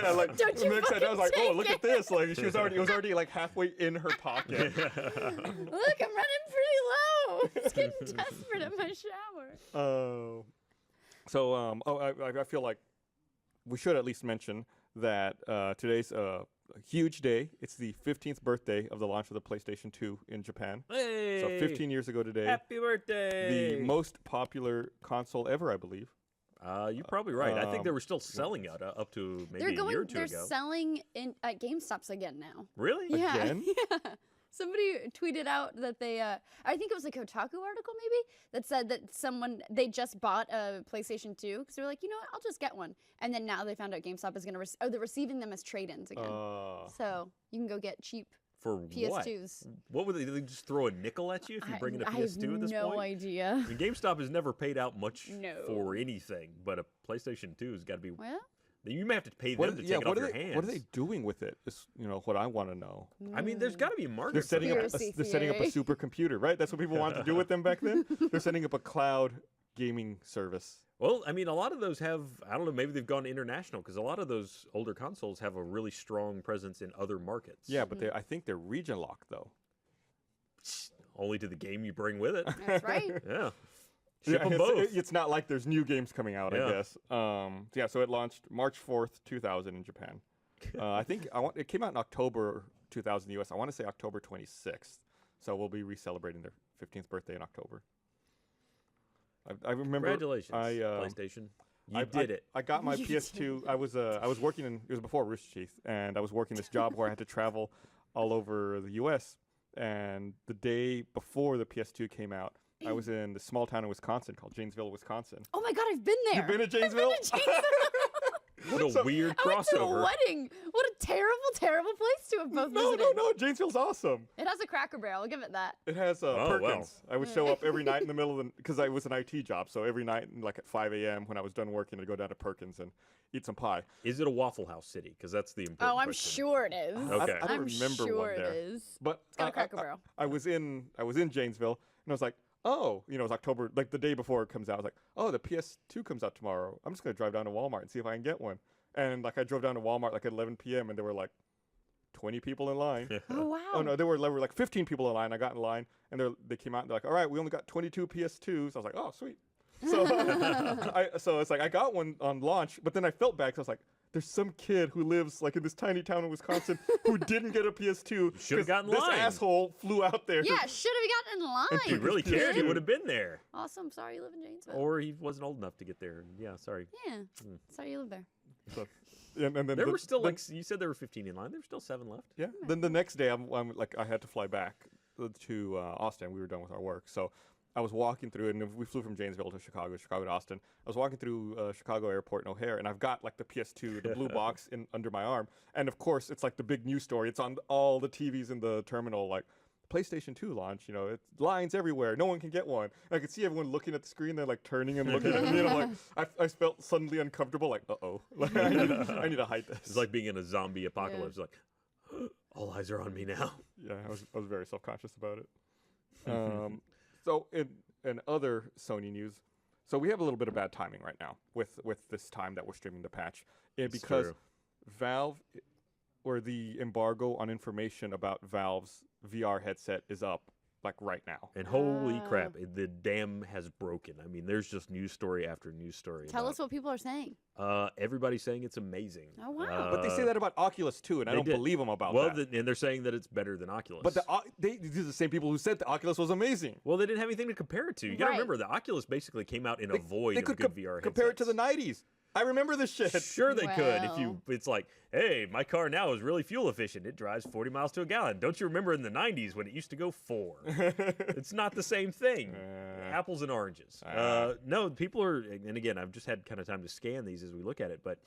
[SPEAKER 1] Yeah, like
[SPEAKER 3] Don't you
[SPEAKER 1] Meg said, I was like,
[SPEAKER 3] fucking
[SPEAKER 1] oh, look
[SPEAKER 3] take
[SPEAKER 1] at this. Like it was already like halfway in her pocket.
[SPEAKER 3] Look, I'm running pretty low. It's getting desperate in my shower.
[SPEAKER 1] I feel like we should at least mention that today's a huge day. It's the 15th birthday of the launch of the PlayStation 2 in Japan.
[SPEAKER 2] Hey,
[SPEAKER 1] So 15 years ago today.
[SPEAKER 2] Happy birthday!
[SPEAKER 1] The most popular console ever, I believe.
[SPEAKER 2] You're probably right. I think they were still selling it up to maybe a year or two
[SPEAKER 3] They're
[SPEAKER 2] ago.
[SPEAKER 3] selling at GameStops again now.
[SPEAKER 2] Really?
[SPEAKER 3] Yeah.
[SPEAKER 1] Again?
[SPEAKER 3] Yeah. Somebody tweeted out that they, I think it was a Kotaku article maybe, that said that they just bought a PlayStation 2 because they were like, you know what, I'll just get one. And then now they found out GameStop is going to, they're receiving them as trade-ins again. So you can go get cheap
[SPEAKER 2] For
[SPEAKER 3] PS2s.
[SPEAKER 2] What would they just throw a nickel at you if you bring in a PS2
[SPEAKER 3] I have
[SPEAKER 2] at this
[SPEAKER 3] no
[SPEAKER 2] point?
[SPEAKER 3] idea.
[SPEAKER 2] I mean, GameStop has never paid out much
[SPEAKER 3] No.
[SPEAKER 2] for anything, but a PlayStation 2 has got to be.
[SPEAKER 3] Well,
[SPEAKER 2] You may have to pay them to take it off your hands.
[SPEAKER 1] What are they doing with it? Is what I want to know.
[SPEAKER 2] I mean, there's got to be a market.
[SPEAKER 1] They're setting up.
[SPEAKER 3] Conspiracy
[SPEAKER 1] They're setting up a
[SPEAKER 3] theory.
[SPEAKER 1] supercomputer, right? That's what people wanted to do with them back then. They're setting up a cloud gaming service.
[SPEAKER 2] Well, I mean, a lot of those have, I don't know, maybe they've gone international because a lot of those older consoles have a really strong presence in other markets.
[SPEAKER 1] Yeah, but I think they're region locked though.
[SPEAKER 2] Only to the game you bring with it.
[SPEAKER 3] that's right.
[SPEAKER 2] Yeah. Ship them
[SPEAKER 1] it's,
[SPEAKER 2] both.
[SPEAKER 1] It's not like there's new games coming out,
[SPEAKER 2] Yeah.
[SPEAKER 1] I guess. So it launched March 4th, 2000 in Japan. I think it came out in October 2000 in the US. I want to say October 26th. So we'll be re-celebrating their 15th birthday in October. I remember.
[SPEAKER 2] Congratulations, PlayStation. You did it.
[SPEAKER 1] I got my
[SPEAKER 3] You
[SPEAKER 1] PS2. I was working it was before Rooster Teeth, and I was working this job where I had to travel all over the US. And the day before the PS2 came out, I was in the small town in Wisconsin called Janesville, Wisconsin.
[SPEAKER 3] Oh my God, I've been there.
[SPEAKER 1] You've been to Janesville?
[SPEAKER 3] I've been to Janesville.
[SPEAKER 2] What a weird
[SPEAKER 3] I went to a
[SPEAKER 2] crossover.
[SPEAKER 3] wedding. What a terrible, terrible place to have both
[SPEAKER 1] No,
[SPEAKER 3] visited.
[SPEAKER 1] no. Janesville's awesome.
[SPEAKER 3] It has a Cracker Barrel. I'll give it that.
[SPEAKER 1] It has
[SPEAKER 2] Oh,
[SPEAKER 1] Perkins.
[SPEAKER 2] wow.
[SPEAKER 1] I would show up every night in the middle of the because I was an IT job, so every night, like at 5 a.m. when I was done working, I'd go down to Perkins and eat some pie.
[SPEAKER 2] Is it a Waffle House city? Because that's the important
[SPEAKER 3] Oh, I'm
[SPEAKER 2] question.
[SPEAKER 3] sure it is.
[SPEAKER 2] Okay.
[SPEAKER 1] I don't
[SPEAKER 3] I'm
[SPEAKER 1] remember
[SPEAKER 3] sure
[SPEAKER 1] one there.
[SPEAKER 3] it is.
[SPEAKER 1] But
[SPEAKER 3] It's got a Cracker Barrel.
[SPEAKER 1] I was in Janesville, and I was like, oh, it was October, like the day before it comes out. I was like, oh, the PS2 comes out tomorrow. I'm just gonna drive down to Walmart and see if I can get one. And like I drove down to Walmart like at 11 p.m. and there were like 20 people in line.
[SPEAKER 3] Oh, wow.
[SPEAKER 1] Oh no, there were like 15 people in line. I got in line, and they came out and they're like, all right, we only got 22 PS2s. I was like, oh, sweet. So, so it's like I got one on launch, but then I felt bad because I was like, there's some kid who lives like in this tiny town in Wisconsin who didn't get a PS2.
[SPEAKER 2] Should have gotten
[SPEAKER 1] this
[SPEAKER 2] line.
[SPEAKER 1] asshole flew out there.
[SPEAKER 3] Yeah, should have gotten in line.
[SPEAKER 2] If he really cared, he would have been there.
[SPEAKER 3] Awesome. Sorry you live in Janesville.
[SPEAKER 2] Or he wasn't old enough to get there. Yeah, sorry.
[SPEAKER 3] Yeah. Sorry you live there.
[SPEAKER 1] So, and then
[SPEAKER 2] There were still, like, you said there were 15 in line. There were still 7 left.
[SPEAKER 1] yeah. Then the next day, I'm like I had to fly back to Austin. We were done with our work, so I was walking through, and we flew from Janesville to Chicago to Austin. I was walking through Chicago Airport in O'Hare, and I've got like the PS2, the blue box under my arm, and of course it's like the big news story. It's on all the TVs in the terminal, like PlayStation 2 launch. It's lines everywhere. No one can get one. And I could see everyone looking at the screen. They're like turning and looking at me. And I'm like, I felt suddenly uncomfortable. Like, like, I need to hide this.
[SPEAKER 2] It's like being in a zombie apocalypse. Like, all eyes are on me now.
[SPEAKER 1] Yeah, I was very self-conscious about it. So in other Sony news, so we have a little bit of bad timing right now with this time that we're streaming the patch, because
[SPEAKER 2] true.
[SPEAKER 1] Valve, or the embargo on information about Valve's VR headset is up like right now.
[SPEAKER 2] And holy crap, the dam has broken. I mean, there's just news story after news story.
[SPEAKER 3] Tell us what people are saying.
[SPEAKER 2] Everybody's saying it's amazing.
[SPEAKER 3] Oh, wow.
[SPEAKER 1] But they say that about Oculus too, and I
[SPEAKER 2] they
[SPEAKER 1] don't
[SPEAKER 2] did.
[SPEAKER 1] believe them about
[SPEAKER 2] Well,
[SPEAKER 1] that.
[SPEAKER 2] and they're saying that it's better than Oculus.
[SPEAKER 1] But these are the same people who said the Oculus was amazing.
[SPEAKER 2] well, they didn't have anything to compare it to. You got to
[SPEAKER 3] Right.
[SPEAKER 2] remember, the Oculus basically came out in a void
[SPEAKER 1] They
[SPEAKER 2] of
[SPEAKER 1] could
[SPEAKER 2] good VR headsets.
[SPEAKER 1] compare it to the 90s. I remember this shit.
[SPEAKER 2] Sure they could. If
[SPEAKER 3] Well.
[SPEAKER 2] it's like, hey, my car now is really fuel efficient. It drives 40 miles to a gallon. Don't you remember in the 90s when it used to go 4? It's not the same thing. Apples and oranges. No, people are, and again, I've just had kind of time to scan these as we look at it, but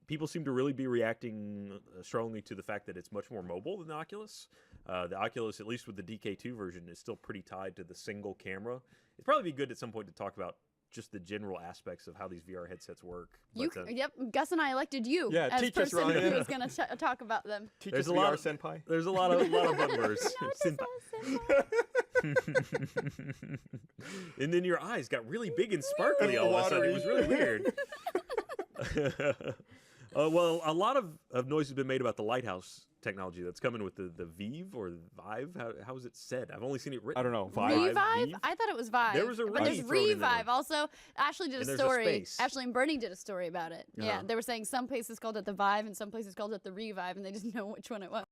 [SPEAKER 2] people seem to really be reacting strongly to the fact that it's much more mobile than the Oculus. The Oculus, at least with the DK2 version, is still pretty tied to the single camera. It'd probably be good at some point to talk about just the general aspects of how these VR headsets work.
[SPEAKER 3] Yep, Gus and I elected you
[SPEAKER 1] Yeah,
[SPEAKER 3] as
[SPEAKER 1] teach us,
[SPEAKER 3] person
[SPEAKER 1] Ryan.
[SPEAKER 3] who was going to talk about them.
[SPEAKER 1] Teach
[SPEAKER 2] There's
[SPEAKER 1] us
[SPEAKER 2] a lot
[SPEAKER 1] VR
[SPEAKER 2] of-
[SPEAKER 1] senpai.
[SPEAKER 2] There's a lot of buzzwords. And then your eyes got really big and sparkly all of a sudden. It was really weird. Well, a lot of noise has been made about the lighthouse technology that's coming with the Vive or Vive. How is it said? I've only seen it written.
[SPEAKER 1] I don't know.
[SPEAKER 3] Revive?
[SPEAKER 2] Vive?
[SPEAKER 3] I thought it was Vive.
[SPEAKER 2] There was a
[SPEAKER 3] but there's
[SPEAKER 2] Re thrown in there.
[SPEAKER 3] Revive. Also, Ashley did
[SPEAKER 2] And
[SPEAKER 3] a
[SPEAKER 2] there's a
[SPEAKER 3] story.
[SPEAKER 2] space.
[SPEAKER 3] Ashley and Bernie did a story about it. Yeah,
[SPEAKER 2] Uh-huh.
[SPEAKER 3] they were saying some places called it the Vive and some places called it the Revive, and they didn't know which one it was.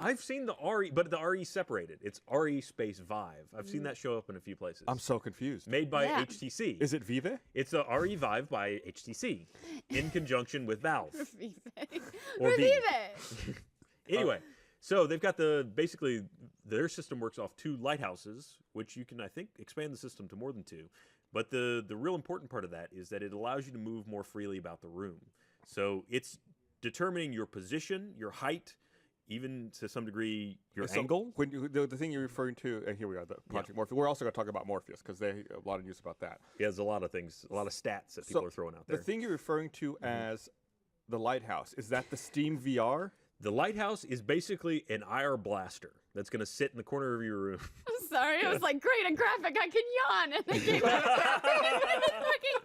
[SPEAKER 2] I've seen the RE, but the RE separated. It's RE space Vive. I've seen that show up in a few places.
[SPEAKER 1] I'm so confused.
[SPEAKER 2] Made by
[SPEAKER 3] Yeah.
[SPEAKER 2] HTC.
[SPEAKER 1] Is it Vive?
[SPEAKER 2] It's a RE Vive by HTC in conjunction with Valve.
[SPEAKER 3] Revive.
[SPEAKER 2] Or Vive.
[SPEAKER 3] Revive.
[SPEAKER 2] Anyway, so they've got basically their system works off 2 lighthouses, which you can, I think, expand the system to more than 2. But the real important part of that is that it allows you to move more freely about the room. So it's determining your position, your height, even to some degree your
[SPEAKER 1] So
[SPEAKER 2] angle.
[SPEAKER 1] When the thing you're referring to, and here we are, the Project Morpheus. We're also going to talk about Morpheus because they a lot of news about that.
[SPEAKER 2] Yeah, there's a lot of things, a lot of stats that people are throwing out there.
[SPEAKER 1] The thing you're referring to as the lighthouse, is that the Steam VR?
[SPEAKER 2] The lighthouse is basically an IR blaster that's going to sit in the corner of your room.
[SPEAKER 3] I'm sorry. I was like, great, a graphic. I can yawn. And then came out. I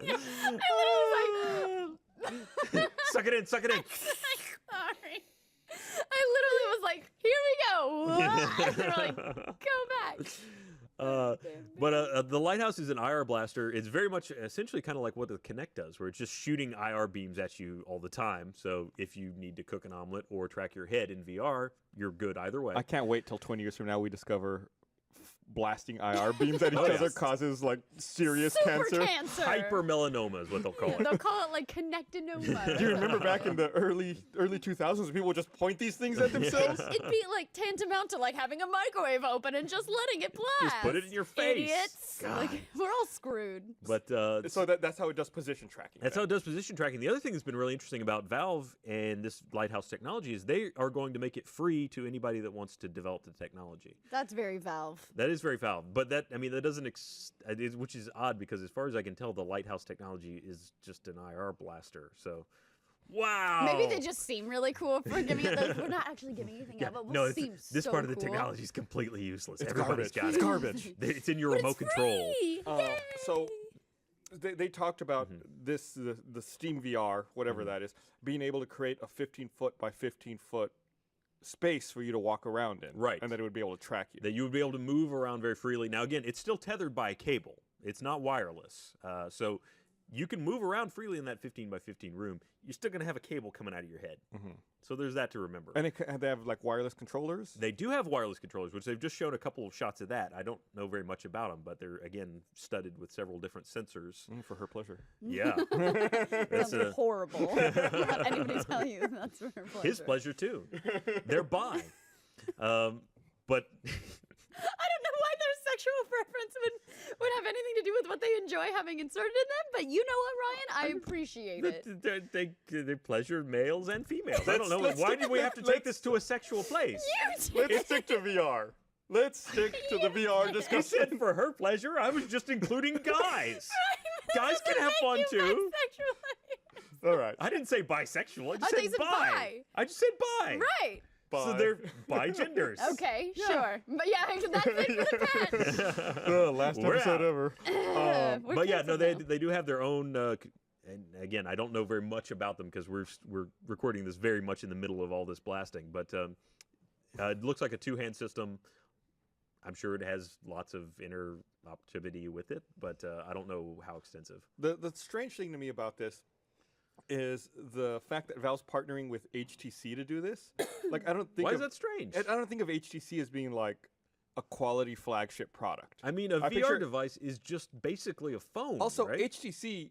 [SPEAKER 3] literally was like,
[SPEAKER 2] Suck it in, suck it in.
[SPEAKER 3] sorry. I literally was like, here we go. And they're like, go back.
[SPEAKER 2] But the lighthouse is an IR blaster. It's very much essentially kind of like what the Kinect does, where it's just shooting IR beams at you all the time. So if you need to cook an omelet or track your head in VR, you're good either way.
[SPEAKER 1] I can't wait till 20 years from now we discover blasting IR beams at each
[SPEAKER 2] Oh,
[SPEAKER 1] other
[SPEAKER 2] yes.
[SPEAKER 1] causes like serious
[SPEAKER 3] Super
[SPEAKER 1] cancer.
[SPEAKER 2] Hypermelanoma is what they'll call it.
[SPEAKER 3] They'll call it like connectinoma.
[SPEAKER 1] Do you remember back in the early 2000s when people would just point these things at themselves?
[SPEAKER 3] It'd be like tantamount to like having a microwave open and just letting it blast.
[SPEAKER 2] Just put it in your face.
[SPEAKER 3] Idiots.
[SPEAKER 2] God.
[SPEAKER 3] Like, we're all screwed.
[SPEAKER 2] But
[SPEAKER 1] So that's how it does position tracking.
[SPEAKER 2] that's how it does position tracking. The other thing that's been really interesting about Valve and this lighthouse technology is they are going to make it free to anybody that wants to develop the technology.
[SPEAKER 3] That's very Valve.
[SPEAKER 2] That is very Valve, but that doesn't which is odd because as far as I can tell, the lighthouse technology is just an IR blaster. So, wow.
[SPEAKER 3] Maybe they just seem really cool for giving it those. We're not actually giving anything out, but we'll seem
[SPEAKER 2] this
[SPEAKER 3] so
[SPEAKER 2] part of the
[SPEAKER 3] cool.
[SPEAKER 2] technology is completely useless.
[SPEAKER 1] It's
[SPEAKER 2] Everybody's
[SPEAKER 1] garbage.
[SPEAKER 2] got
[SPEAKER 1] It's
[SPEAKER 2] it.
[SPEAKER 1] garbage.
[SPEAKER 2] It's in your
[SPEAKER 3] But
[SPEAKER 2] remote
[SPEAKER 3] it's
[SPEAKER 2] control.
[SPEAKER 3] free.
[SPEAKER 1] So they talked about this the Steam VR, whatever that is, being able to create a 15-foot by 15-foot space for you to walk around in.
[SPEAKER 2] Right.
[SPEAKER 1] And that it would be able to track you.
[SPEAKER 2] That you would be able to move around very freely. Now, again, it's still tethered by a cable. It's not wireless. So you can move around freely in that 15 by 15 room. You're still going to have a cable coming out of your head. So there's that to remember.
[SPEAKER 1] And they have like wireless controllers.
[SPEAKER 2] They do have wireless controllers, which they've just shown a couple of shots of that. I don't know very much about them, but they're, again, studded with several different sensors.
[SPEAKER 1] For her pleasure.
[SPEAKER 2] Yeah. That's
[SPEAKER 3] Sounds horrible. Let anybody tell you that's for her pleasure.
[SPEAKER 2] his pleasure, too. They're bi. But
[SPEAKER 3] I don't know why their sexual preference would have anything to do with what they enjoy having inserted in them, but you know what, Ryan? I appreciate it.
[SPEAKER 2] they pleasure males and females. I don't know.
[SPEAKER 1] let's
[SPEAKER 2] Why
[SPEAKER 1] stick
[SPEAKER 2] did we have to take this to a sexual place?
[SPEAKER 1] Let's stick to VR. Let's stick to the VR
[SPEAKER 2] He
[SPEAKER 1] discussion.
[SPEAKER 2] said for her pleasure. I was just including guys. Guys can have fun, too.
[SPEAKER 1] All right.
[SPEAKER 2] I didn't say bisexual. I just
[SPEAKER 3] thought you
[SPEAKER 2] said
[SPEAKER 3] said
[SPEAKER 2] bi.
[SPEAKER 3] bi.
[SPEAKER 2] I just said bi.
[SPEAKER 3] Right.
[SPEAKER 2] So
[SPEAKER 1] Bi.
[SPEAKER 2] they're bi genders.
[SPEAKER 3] Okay, sure. But yeah, that's it for the patch.
[SPEAKER 1] Last
[SPEAKER 2] We're
[SPEAKER 1] episode
[SPEAKER 2] out.
[SPEAKER 1] ever.
[SPEAKER 3] We're
[SPEAKER 2] But yeah, no,
[SPEAKER 3] canceled now.
[SPEAKER 2] they do have their own. And again, I don't know very much about them because we're recording this very much in the middle of all this blasting. But it looks like a two-hand system. I'm sure it has lots of interoperativity with it, but I don't know how extensive.
[SPEAKER 1] The strange thing to me about this is the fact that Valve's partnering with HTC to do this. Like, I don't think.
[SPEAKER 2] Why is that strange?
[SPEAKER 1] I don't think of HTC as being like a quality flagship product.
[SPEAKER 2] I mean, a
[SPEAKER 1] I
[SPEAKER 2] VR
[SPEAKER 1] picture-
[SPEAKER 2] device is just basically a phone.
[SPEAKER 1] Also,
[SPEAKER 2] right?
[SPEAKER 1] HTC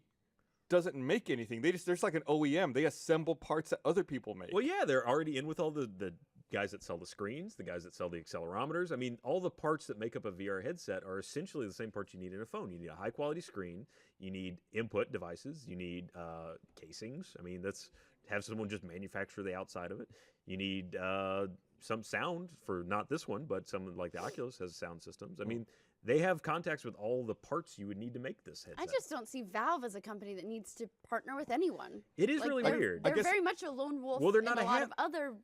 [SPEAKER 1] doesn't make anything. There's like an OEM. They assemble parts that other people make.
[SPEAKER 2] Well, yeah, they're already in with all the guys that sell the screens, the guys that sell the accelerometers. I mean, all the parts that make up a VR headset are essentially the same parts you need in a phone. You need a high-quality screen. You need input devices. You need casings. I mean, have someone just manufacture the outside of it. You need some sound for not this one, but some like the Oculus has sound systems. I mean, they have contacts with all the parts you would need to make this headset.
[SPEAKER 3] I just don't see Valve as a company that needs to partner with anyone.
[SPEAKER 2] It is
[SPEAKER 3] Like,
[SPEAKER 2] really
[SPEAKER 3] they're-
[SPEAKER 2] weird.
[SPEAKER 3] They're
[SPEAKER 1] guess-
[SPEAKER 3] very much a lone wolf
[SPEAKER 2] Well, they're not
[SPEAKER 3] in
[SPEAKER 2] a
[SPEAKER 3] a lot
[SPEAKER 2] hand-
[SPEAKER 3] of other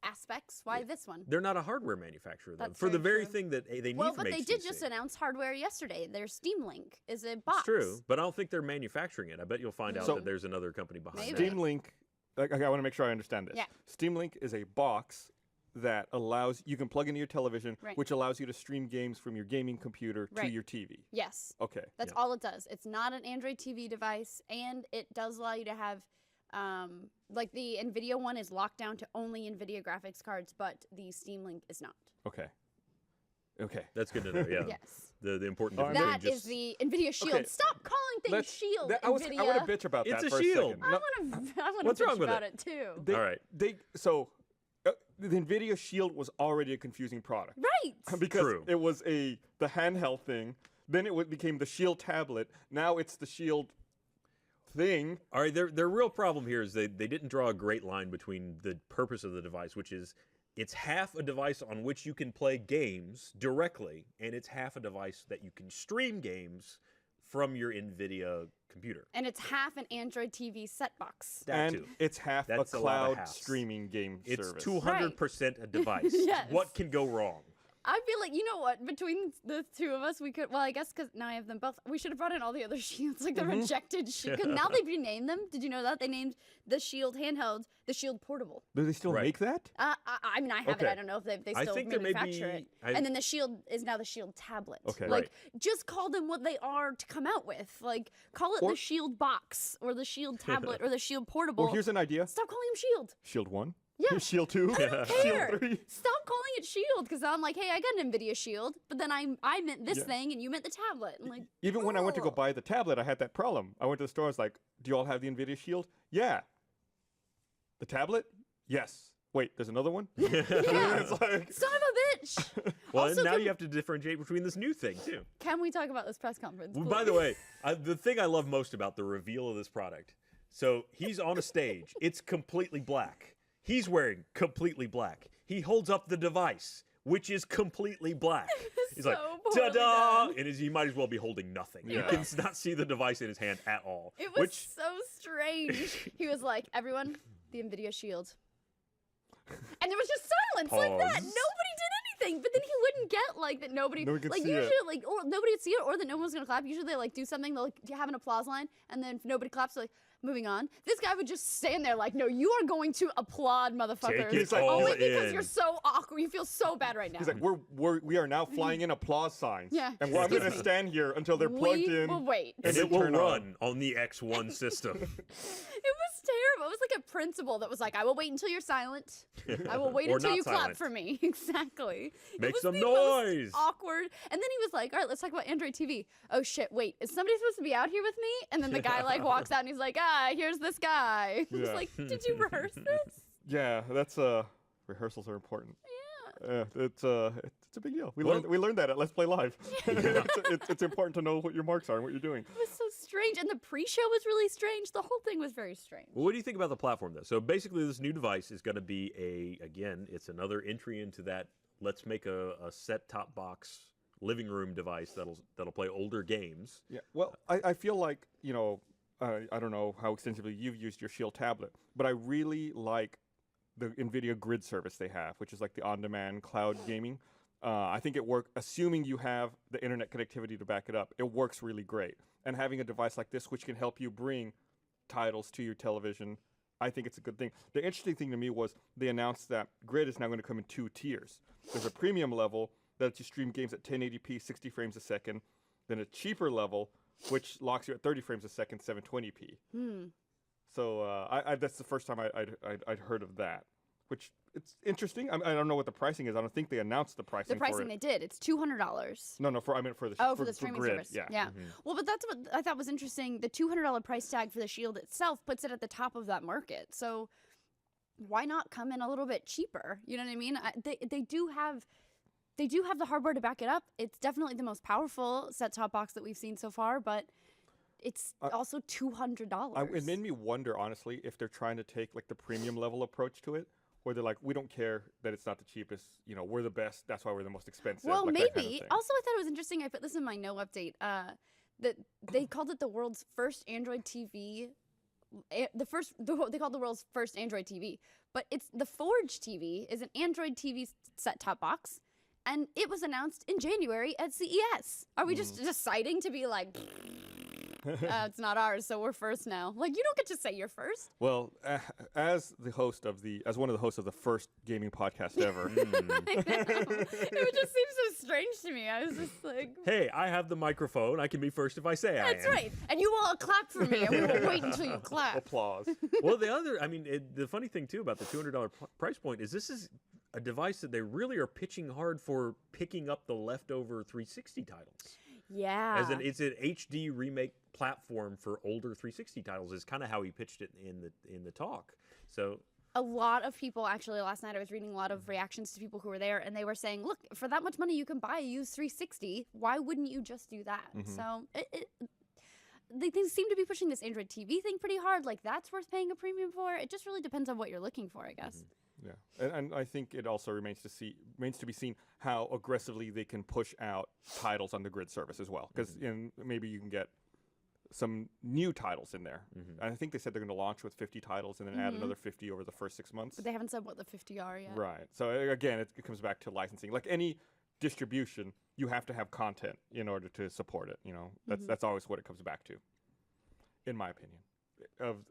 [SPEAKER 3] aspects. Why this one?
[SPEAKER 2] They're not a hardware manufacturer, though.
[SPEAKER 3] That's
[SPEAKER 2] For the
[SPEAKER 3] very
[SPEAKER 2] very
[SPEAKER 3] true.
[SPEAKER 2] thing that they need
[SPEAKER 3] Well,
[SPEAKER 2] from
[SPEAKER 3] but they
[SPEAKER 2] HTC.
[SPEAKER 3] did just announce hardware yesterday. Their Steam Link is a box.
[SPEAKER 2] It's true, but I don't think they're manufacturing it. I bet you'll find out
[SPEAKER 1] So-
[SPEAKER 2] that there's another company behind
[SPEAKER 3] Maybe.
[SPEAKER 2] that.
[SPEAKER 1] Steam Link. I want to make sure I understand this.
[SPEAKER 3] Yeah.
[SPEAKER 1] Steam Link is a box that allows you can plug into your television,
[SPEAKER 3] Right.
[SPEAKER 1] which allows you to stream games from your gaming computer to
[SPEAKER 3] Right.
[SPEAKER 1] your TV.
[SPEAKER 3] Yes.
[SPEAKER 1] Okay.
[SPEAKER 3] That's all it does. It's not an Android TV device, and it does allow you to have, like the Nvidia one is locked down to only Nvidia graphics cards, but the Steam Link is not.
[SPEAKER 1] Okay. Okay.
[SPEAKER 2] That's good to know. Yeah.
[SPEAKER 3] Yes.
[SPEAKER 2] The important
[SPEAKER 1] Oh,
[SPEAKER 2] difference.
[SPEAKER 3] That is the Nvidia Shield.
[SPEAKER 1] Okay.
[SPEAKER 3] Stop calling things
[SPEAKER 1] Let's-
[SPEAKER 3] Shield,
[SPEAKER 1] I want
[SPEAKER 3] Nvidia.
[SPEAKER 1] to bitch about
[SPEAKER 2] It's
[SPEAKER 1] that
[SPEAKER 2] a
[SPEAKER 1] for
[SPEAKER 2] shield.
[SPEAKER 1] a second.
[SPEAKER 3] I
[SPEAKER 1] No,
[SPEAKER 3] want to
[SPEAKER 2] What's
[SPEAKER 3] bitch
[SPEAKER 2] wrong with
[SPEAKER 3] about
[SPEAKER 2] it?
[SPEAKER 3] it too.
[SPEAKER 1] they,
[SPEAKER 2] All right.
[SPEAKER 1] The Nvidia Shield was already a confusing product
[SPEAKER 3] Right.
[SPEAKER 1] because
[SPEAKER 2] True.
[SPEAKER 1] it was the handheld thing. Then it became the Shield tablet. Now it's the Shield thing.
[SPEAKER 2] All right, their real problem here is they didn't draw a great line between the purpose of the device, which is it's half a device on which you can play games directly, and it's half a device that you can stream games from your NVIDIA computer.
[SPEAKER 3] And it's half an Android TV set box.
[SPEAKER 2] That
[SPEAKER 1] and
[SPEAKER 2] too.
[SPEAKER 1] it's half
[SPEAKER 2] That's
[SPEAKER 1] a
[SPEAKER 2] a lot of
[SPEAKER 1] cloud
[SPEAKER 2] halves.
[SPEAKER 1] streaming game
[SPEAKER 2] It's
[SPEAKER 1] service.
[SPEAKER 2] 200% a device.
[SPEAKER 3] Yes.
[SPEAKER 2] What can go wrong?
[SPEAKER 3] I feel like, you know what, between the two of us, we could, well, I guess because now I have them both, we should have brought in all the other Shields, like the rejected Shield. 'Cause now they've renamed them. Did you know that? They named the Shield handheld the Shield Portable.
[SPEAKER 1] Do they still
[SPEAKER 2] Right.
[SPEAKER 1] make that?
[SPEAKER 3] I mean, I have it.
[SPEAKER 1] Okay.
[SPEAKER 3] I don't know if they
[SPEAKER 2] I
[SPEAKER 3] still
[SPEAKER 2] think there may
[SPEAKER 3] manufacture
[SPEAKER 2] be-
[SPEAKER 3] it.
[SPEAKER 2] I-
[SPEAKER 3] And then the Shield is now the Shield tablet.
[SPEAKER 1] Okay.
[SPEAKER 3] Like,
[SPEAKER 2] Right.
[SPEAKER 3] just call them what they are to come out with. Like, call it
[SPEAKER 1] Or-
[SPEAKER 3] the Shield box or the Shield tablet or the Shield Portable.
[SPEAKER 1] Well, here's an idea.
[SPEAKER 3] Stop calling them Shield.
[SPEAKER 1] Shield 1?
[SPEAKER 3] Yeah.
[SPEAKER 1] Shield 2?
[SPEAKER 3] I don't
[SPEAKER 1] Shield
[SPEAKER 3] care.
[SPEAKER 1] 3?
[SPEAKER 3] Stop calling it Shield because I'm like, hey, I got an Nvidia Shield, but then I meant this
[SPEAKER 1] Yeah.
[SPEAKER 3] thing and you meant the tablet. I'm like,
[SPEAKER 1] Even when I went to go
[SPEAKER 3] ugh.
[SPEAKER 1] buy the tablet, I had that problem. I went to the store, I was like, do you all have the Nvidia Shield? Yeah. The tablet? Yes. Wait, there's another one?
[SPEAKER 3] Yeah.
[SPEAKER 1] It's like,
[SPEAKER 3] Son of a bitch.
[SPEAKER 2] Well,
[SPEAKER 3] Also,
[SPEAKER 2] and now
[SPEAKER 3] can-
[SPEAKER 2] you have to differentiate between this new thing, too.
[SPEAKER 3] Can we talk about this press conference?
[SPEAKER 2] Well, by the
[SPEAKER 3] please?
[SPEAKER 2] way, the thing I love most about the reveal of this product, so he's on a stage. It's completely black. He's wearing completely black. He holds up the device, which is completely black. He's like,
[SPEAKER 3] So poorly
[SPEAKER 2] ta-da!
[SPEAKER 3] done.
[SPEAKER 2] And he might as well be holding nothing.
[SPEAKER 1] Yeah.
[SPEAKER 2] You can not see the device in his hand at all.
[SPEAKER 3] It was
[SPEAKER 2] which,
[SPEAKER 3] so strange. He was like, everyone, the Nvidia Shield. And there was just silence like that.
[SPEAKER 2] Pause.
[SPEAKER 3] Nobody did anything. But then he wouldn't get like that nobody
[SPEAKER 1] No one could
[SPEAKER 3] like
[SPEAKER 1] see
[SPEAKER 3] usually
[SPEAKER 1] it.
[SPEAKER 3] like or nobody would see it or that no one was gonna clap. Usually they like do something, they'll like have an applause line, and then if nobody claps, they're like moving on. This guy would just stand there like, no, you are going to applaud, motherfuckers.
[SPEAKER 2] it
[SPEAKER 1] He's like,
[SPEAKER 2] all
[SPEAKER 3] only because
[SPEAKER 2] in.
[SPEAKER 3] you're so awkward. You feel so bad right now.
[SPEAKER 1] he's like, we are now flying in applause signs.
[SPEAKER 3] Yeah.
[SPEAKER 1] And I'm
[SPEAKER 3] Excuse
[SPEAKER 1] going to
[SPEAKER 3] me.
[SPEAKER 1] stand here until they're plugged
[SPEAKER 3] we
[SPEAKER 1] in.
[SPEAKER 3] will wait.
[SPEAKER 2] and
[SPEAKER 1] they
[SPEAKER 2] it will
[SPEAKER 1] turn on.
[SPEAKER 2] run on the X1 system.
[SPEAKER 3] It was terrible. It was like a principal that was like, I will wait until you're silent. I will wait
[SPEAKER 2] Or
[SPEAKER 3] until
[SPEAKER 2] not
[SPEAKER 3] you clap
[SPEAKER 2] silent.
[SPEAKER 3] for me. Exactly. It
[SPEAKER 2] Make
[SPEAKER 3] was
[SPEAKER 2] some
[SPEAKER 3] the most
[SPEAKER 2] noise.
[SPEAKER 3] Awkward. And then he was like, all right, let's talk about Android TV. Oh shit, wait, is somebody supposed to be out here with me? And then the guy like walks out and he's like, here's this guy. He's
[SPEAKER 1] Yeah.
[SPEAKER 3] like, did you rehearse this?
[SPEAKER 1] Yeah, that's rehearsals are important.
[SPEAKER 3] Yeah.
[SPEAKER 1] It's a big deal. We
[SPEAKER 2] Well-
[SPEAKER 1] learned that at Let's Play Live. it's important to know what your marks are and what you're doing.
[SPEAKER 3] It was so strange. And the pre-show was really strange. The whole thing was very strange.
[SPEAKER 2] Well, what do you think about the platform, though? So basically, this new device is going to be it's another entry into that. Let's make a set-top box living room device that'll play older games.
[SPEAKER 1] Yeah. Well, I feel like, I don't know how extensively you've used your Shield tablet, but I really like the NVIDIA Grid service they have, which is like the on-demand cloud gaming. I think it works, assuming you have the internet connectivity to back it up, it works really great. And having a device like this, which can help you bring titles to your television, I think it's a good thing. The interesting thing to me was they announced that Grid is now going to come in 2 tiers. There's a premium level that lets you stream games at 1080p, 60 frames a second, then a cheaper level, which locks you at 30 frames a second, 720p. So that's the first time I'd heard of that, which it's interesting. I don't know what the pricing is. I don't think they announced the pricing.
[SPEAKER 3] The pricing
[SPEAKER 1] for
[SPEAKER 3] they
[SPEAKER 1] it.
[SPEAKER 3] did. It's $200.
[SPEAKER 1] No, I meant for the
[SPEAKER 3] Oh, for the streaming
[SPEAKER 1] Grid.
[SPEAKER 3] service.
[SPEAKER 1] Yeah.
[SPEAKER 3] Well, but that's what I thought was interesting. The $200 price tag for the Shield itself puts it at the top of that market. So why not come in a little bit cheaper? You know what I mean? They do have the hardware to back it up. It's definitely the most powerful set-top box that we've seen so far, but it's also $200.
[SPEAKER 1] It made me wonder, honestly, if they're trying to take like the premium level approach to it, where they're like, we don't care that it's not the cheapest. We're the best. That's why we're the most expensive.
[SPEAKER 3] Well,
[SPEAKER 1] like that kind of
[SPEAKER 3] maybe.
[SPEAKER 1] thing.
[SPEAKER 3] Also, I thought it was interesting. I put this in my no update. That they called it the world's first Android TV they call it the world's first Android TV, but it's the Forge TV is an Android TV set-top box, and it was announced in January at CES. Are we just deciding to be like, it's not ours, so we're first now? Like, you don't get to say you're first.
[SPEAKER 1] Well, as one of the hosts of the first gaming podcast ever.
[SPEAKER 3] I know. It just seems so strange to me. I was just like,
[SPEAKER 2] Hey, I have the microphone. I can be first if I say I am.
[SPEAKER 3] that's right. And you all clap for me, and we will wait until you clap.
[SPEAKER 1] Applause.
[SPEAKER 2] Well, the funny thing too about the $200 price point is this is a device that they really are pitching hard for picking up the leftover 360 titles.
[SPEAKER 3] Yeah.
[SPEAKER 2] It's an HD remake platform for older 360 titles is kind of how he pitched it in the talk. So
[SPEAKER 3] a lot of people, actually, last night I was reading a lot of reactions to people who were there, and they were saying, look, for that much money you can buy a used 360. Why wouldn't you just do that? So they seem to be pushing this Android TV thing pretty hard. Like, that's worth paying a premium for. It just really depends on what you're looking for, I guess.
[SPEAKER 1] Yeah, and I think it also remains to be seen how aggressively they can push out titles on the grid service as well, because maybe you can get some new titles in there. And I think they said they're going to launch with 50 titles and then add another 50 over the first 6 months.
[SPEAKER 3] But they haven't said what the 50 are yet.
[SPEAKER 1] Right. So again, it comes back to licensing. Like any distribution, you have to have content in order to support it. You know, that's always what it comes back to, in my opinion.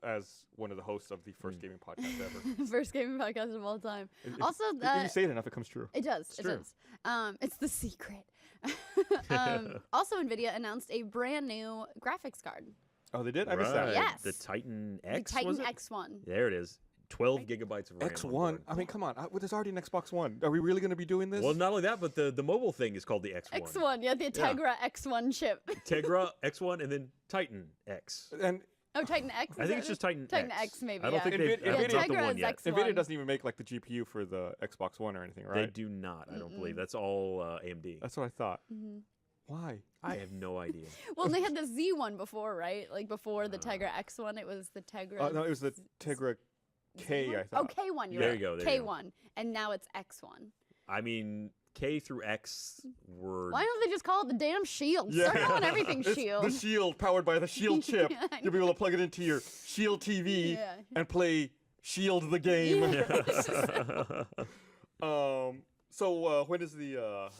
[SPEAKER 1] As one of the hosts of the first gaming podcast ever.
[SPEAKER 3] First gaming podcast of all time.
[SPEAKER 1] If
[SPEAKER 3] Also,
[SPEAKER 1] you say it enough, it comes true.
[SPEAKER 3] It does.
[SPEAKER 2] It's
[SPEAKER 3] It
[SPEAKER 2] true.
[SPEAKER 3] does. It's the secret. Also, Nvidia announced a brand new graphics card.
[SPEAKER 1] Oh, they did? I missed
[SPEAKER 2] Right.
[SPEAKER 1] that.
[SPEAKER 3] Yes.
[SPEAKER 2] The Titan X.
[SPEAKER 3] The Titan
[SPEAKER 2] was it?
[SPEAKER 3] X1.
[SPEAKER 2] There it is. 12 gigabytes of RAM. on
[SPEAKER 1] X1.
[SPEAKER 2] board.
[SPEAKER 1] I mean, come on. There's already an Xbox One. Are we really going to be doing this?
[SPEAKER 2] Well, not only that, but the mobile thing is called the X1.
[SPEAKER 3] X1, yeah, the Tegra X1 chip.
[SPEAKER 2] Tegra X1 and then Titan X.
[SPEAKER 1] And
[SPEAKER 3] Oh, Titan X?
[SPEAKER 2] I think it's just Titan
[SPEAKER 3] Titan
[SPEAKER 2] X.
[SPEAKER 3] X, maybe,
[SPEAKER 2] I don't
[SPEAKER 3] yeah.
[SPEAKER 2] think they've
[SPEAKER 1] Nvidia-
[SPEAKER 2] dropped the
[SPEAKER 3] Tegra
[SPEAKER 2] one
[SPEAKER 3] is
[SPEAKER 2] yet.
[SPEAKER 3] X1.
[SPEAKER 1] Nvidia doesn't even make like the GPU for the Xbox One or anything,
[SPEAKER 2] They
[SPEAKER 1] right?
[SPEAKER 2] do not, I don't believe. That's all AMD.
[SPEAKER 1] That's what I thought. Why?
[SPEAKER 2] I have no idea.
[SPEAKER 3] Well, they had the Z1 before, right? Like before the Tegra X1, it was the Tegra.
[SPEAKER 1] No, it was the Tegra K,
[SPEAKER 3] Z1?
[SPEAKER 1] I thought.
[SPEAKER 3] Oh, K1, you're
[SPEAKER 2] There
[SPEAKER 3] right.
[SPEAKER 2] you go, there you go.
[SPEAKER 3] K1. And now it's X1.
[SPEAKER 2] I mean, K through X were...
[SPEAKER 3] Why don't they just call it the damn Shield?
[SPEAKER 1] Yeah.
[SPEAKER 3] Start calling everything
[SPEAKER 1] It's
[SPEAKER 3] Shield.
[SPEAKER 1] the Shield, powered by the Shield chip.
[SPEAKER 3] Yeah, I
[SPEAKER 1] You'll be able to plug it into your Shield TV
[SPEAKER 3] Yeah.
[SPEAKER 1] and play Shield the game. So when is the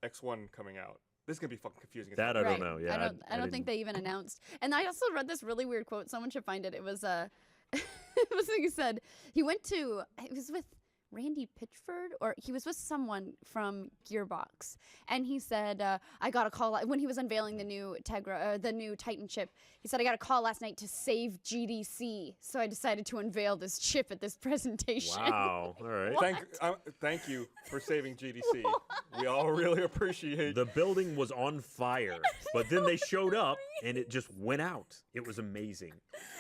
[SPEAKER 1] X1 coming out? This is gonna be fucking confusing. as
[SPEAKER 2] That
[SPEAKER 1] hell.
[SPEAKER 2] I
[SPEAKER 3] Right.
[SPEAKER 2] don't know. Yeah,
[SPEAKER 3] I don't think they even announced. And I also read this really weird quote. Someone should find it. It was it was like he said he was with Randy Pitchford, or he was with someone from Gearbox, and he said, I got a call when he was unveiling the new Tegra, the new Titan chip. He said, I got a call last night to save GDC, so I decided to unveil this chip at this presentation.
[SPEAKER 2] Wow. All right.
[SPEAKER 1] Thank you for saving GDC. We all really appreciate.
[SPEAKER 2] The building was on fire, but then they showed up and it just went out. It was amazing.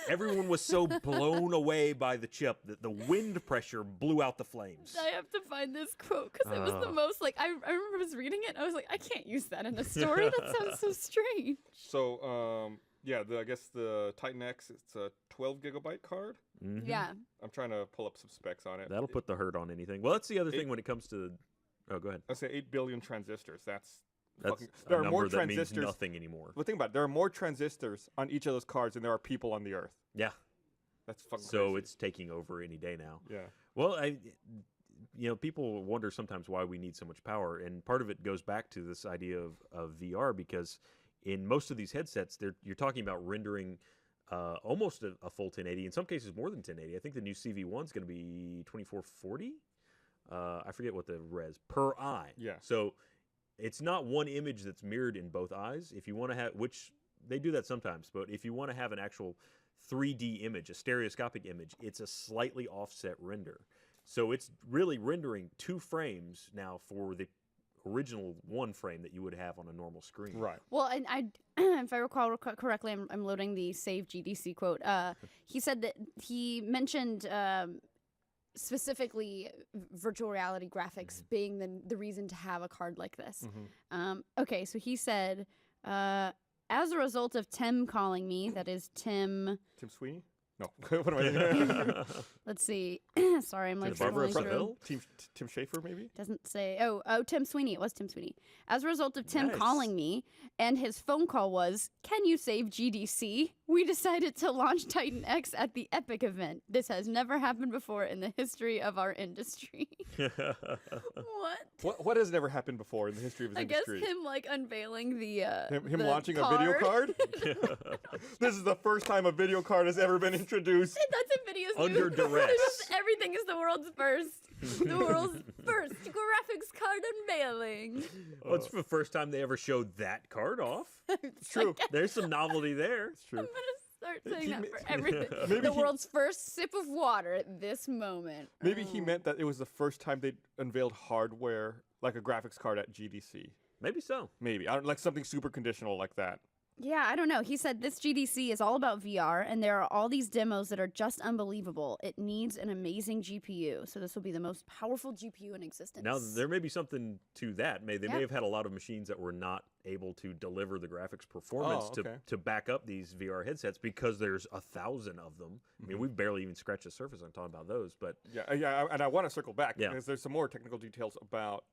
[SPEAKER 2] Everyone was so blown away by the chip that the wind pressure blew out the flames.
[SPEAKER 3] I have to find this quote because it was the most like I remember I was reading it and I was like, I can't use that in a story. That sounds so strange.
[SPEAKER 1] So yeah, I guess the Titan X, it's a 12 gigabyte card.
[SPEAKER 2] Mhm.
[SPEAKER 3] Yeah.
[SPEAKER 1] I'm trying to pull up some specs on it.
[SPEAKER 2] That'll put the hurt on anything. Well, that's the other thing when it comes to... Oh, go ahead.
[SPEAKER 1] I say 8 billion transistors. That's
[SPEAKER 2] That's
[SPEAKER 1] there
[SPEAKER 2] a
[SPEAKER 1] are
[SPEAKER 2] number
[SPEAKER 1] more
[SPEAKER 2] that means
[SPEAKER 1] transistors.
[SPEAKER 2] nothing anymore.
[SPEAKER 1] But think about it. There are more transistors on each of those cards than there are people on the Earth.
[SPEAKER 2] Yeah.
[SPEAKER 1] That's fucking
[SPEAKER 2] So
[SPEAKER 1] crazy.
[SPEAKER 2] it's taking over any day now.
[SPEAKER 1] Yeah.
[SPEAKER 2] Well, people wonder sometimes why we need so much power, and part of it goes back to this idea of VR, because in most of these headsets, you're talking about rendering almost a full 1080, in some cases more than 1080. I think the new CV1 is going to be 2440. I forget what the res per eye.
[SPEAKER 1] Yeah.
[SPEAKER 2] So it's not one image that's mirrored in both eyes. If you want to have, which they do that sometimes, but if you want to have an actual 3D image, a stereoscopic image, it's a slightly offset render. So it's really rendering 2 frames now for the original 1 frame that you would have on a normal screen.
[SPEAKER 1] Right.
[SPEAKER 3] Well, and I, if I recall correctly, I'm loading the Save GDC quote. He said that he mentioned specifically virtual reality graphics being the reason to have a card like this. Okay, so he said, as a result of Tim calling me, that is Tim
[SPEAKER 1] Tim Sweeney? No. What am I thinking?
[SPEAKER 3] Let's see. Sorry, I'm like
[SPEAKER 2] Barbara
[SPEAKER 3] scrolling through.
[SPEAKER 2] Seville?
[SPEAKER 1] Tim Schafer, maybe?
[SPEAKER 3] Doesn't say. Oh, Tim Sweeney. It was Tim Sweeney. As a result of Tim
[SPEAKER 2] Nice.
[SPEAKER 3] calling me, and his phone call was, "Can you save GDC?" We decided to launch Titan X at the Epic event. This has never happened before in the history of our industry. What?
[SPEAKER 1] What has never happened before in the history of his
[SPEAKER 3] I guess
[SPEAKER 1] industry?
[SPEAKER 3] him like unveiling the
[SPEAKER 1] Him
[SPEAKER 3] the
[SPEAKER 1] launching a video card? This is the first time a video card has ever been introduced.
[SPEAKER 3] That's Nvidia's
[SPEAKER 2] Under
[SPEAKER 3] new-
[SPEAKER 2] duress.
[SPEAKER 3] Just everything is the world's first. The world's first graphics card unveiling.
[SPEAKER 2] Well, it's the first time they ever showed that card off.
[SPEAKER 3] It's
[SPEAKER 1] true.
[SPEAKER 2] There's some novelty there.
[SPEAKER 1] It's true.
[SPEAKER 3] I'm gonna start saying
[SPEAKER 1] He
[SPEAKER 3] that
[SPEAKER 1] ma-
[SPEAKER 3] for everything.
[SPEAKER 1] Maybe
[SPEAKER 3] The
[SPEAKER 1] he-
[SPEAKER 3] world's first sip of water at this moment.
[SPEAKER 1] Maybe he meant that it was the first time they unveiled hardware, like a graphics card at GDC.
[SPEAKER 2] Maybe so.
[SPEAKER 1] Maybe. I don't like something super conditional like that.
[SPEAKER 3] Yeah, I don't know. He said this GDC is all about VR, and there are all these demos that are just unbelievable. It needs an amazing GPU, so this will be the most powerful GPU in existence.
[SPEAKER 2] Now there may be something to that. They
[SPEAKER 3] Yeah.
[SPEAKER 2] may have had a lot of machines that were not able to deliver the graphics performance
[SPEAKER 1] Oh, okay.
[SPEAKER 2] to back up these VR headsets because there's 1,000 of them. I mean, we've barely even scratched the surface on talking about those, but
[SPEAKER 1] Yeah, and I want to circle back
[SPEAKER 2] Yeah.
[SPEAKER 1] because there's some more technical details about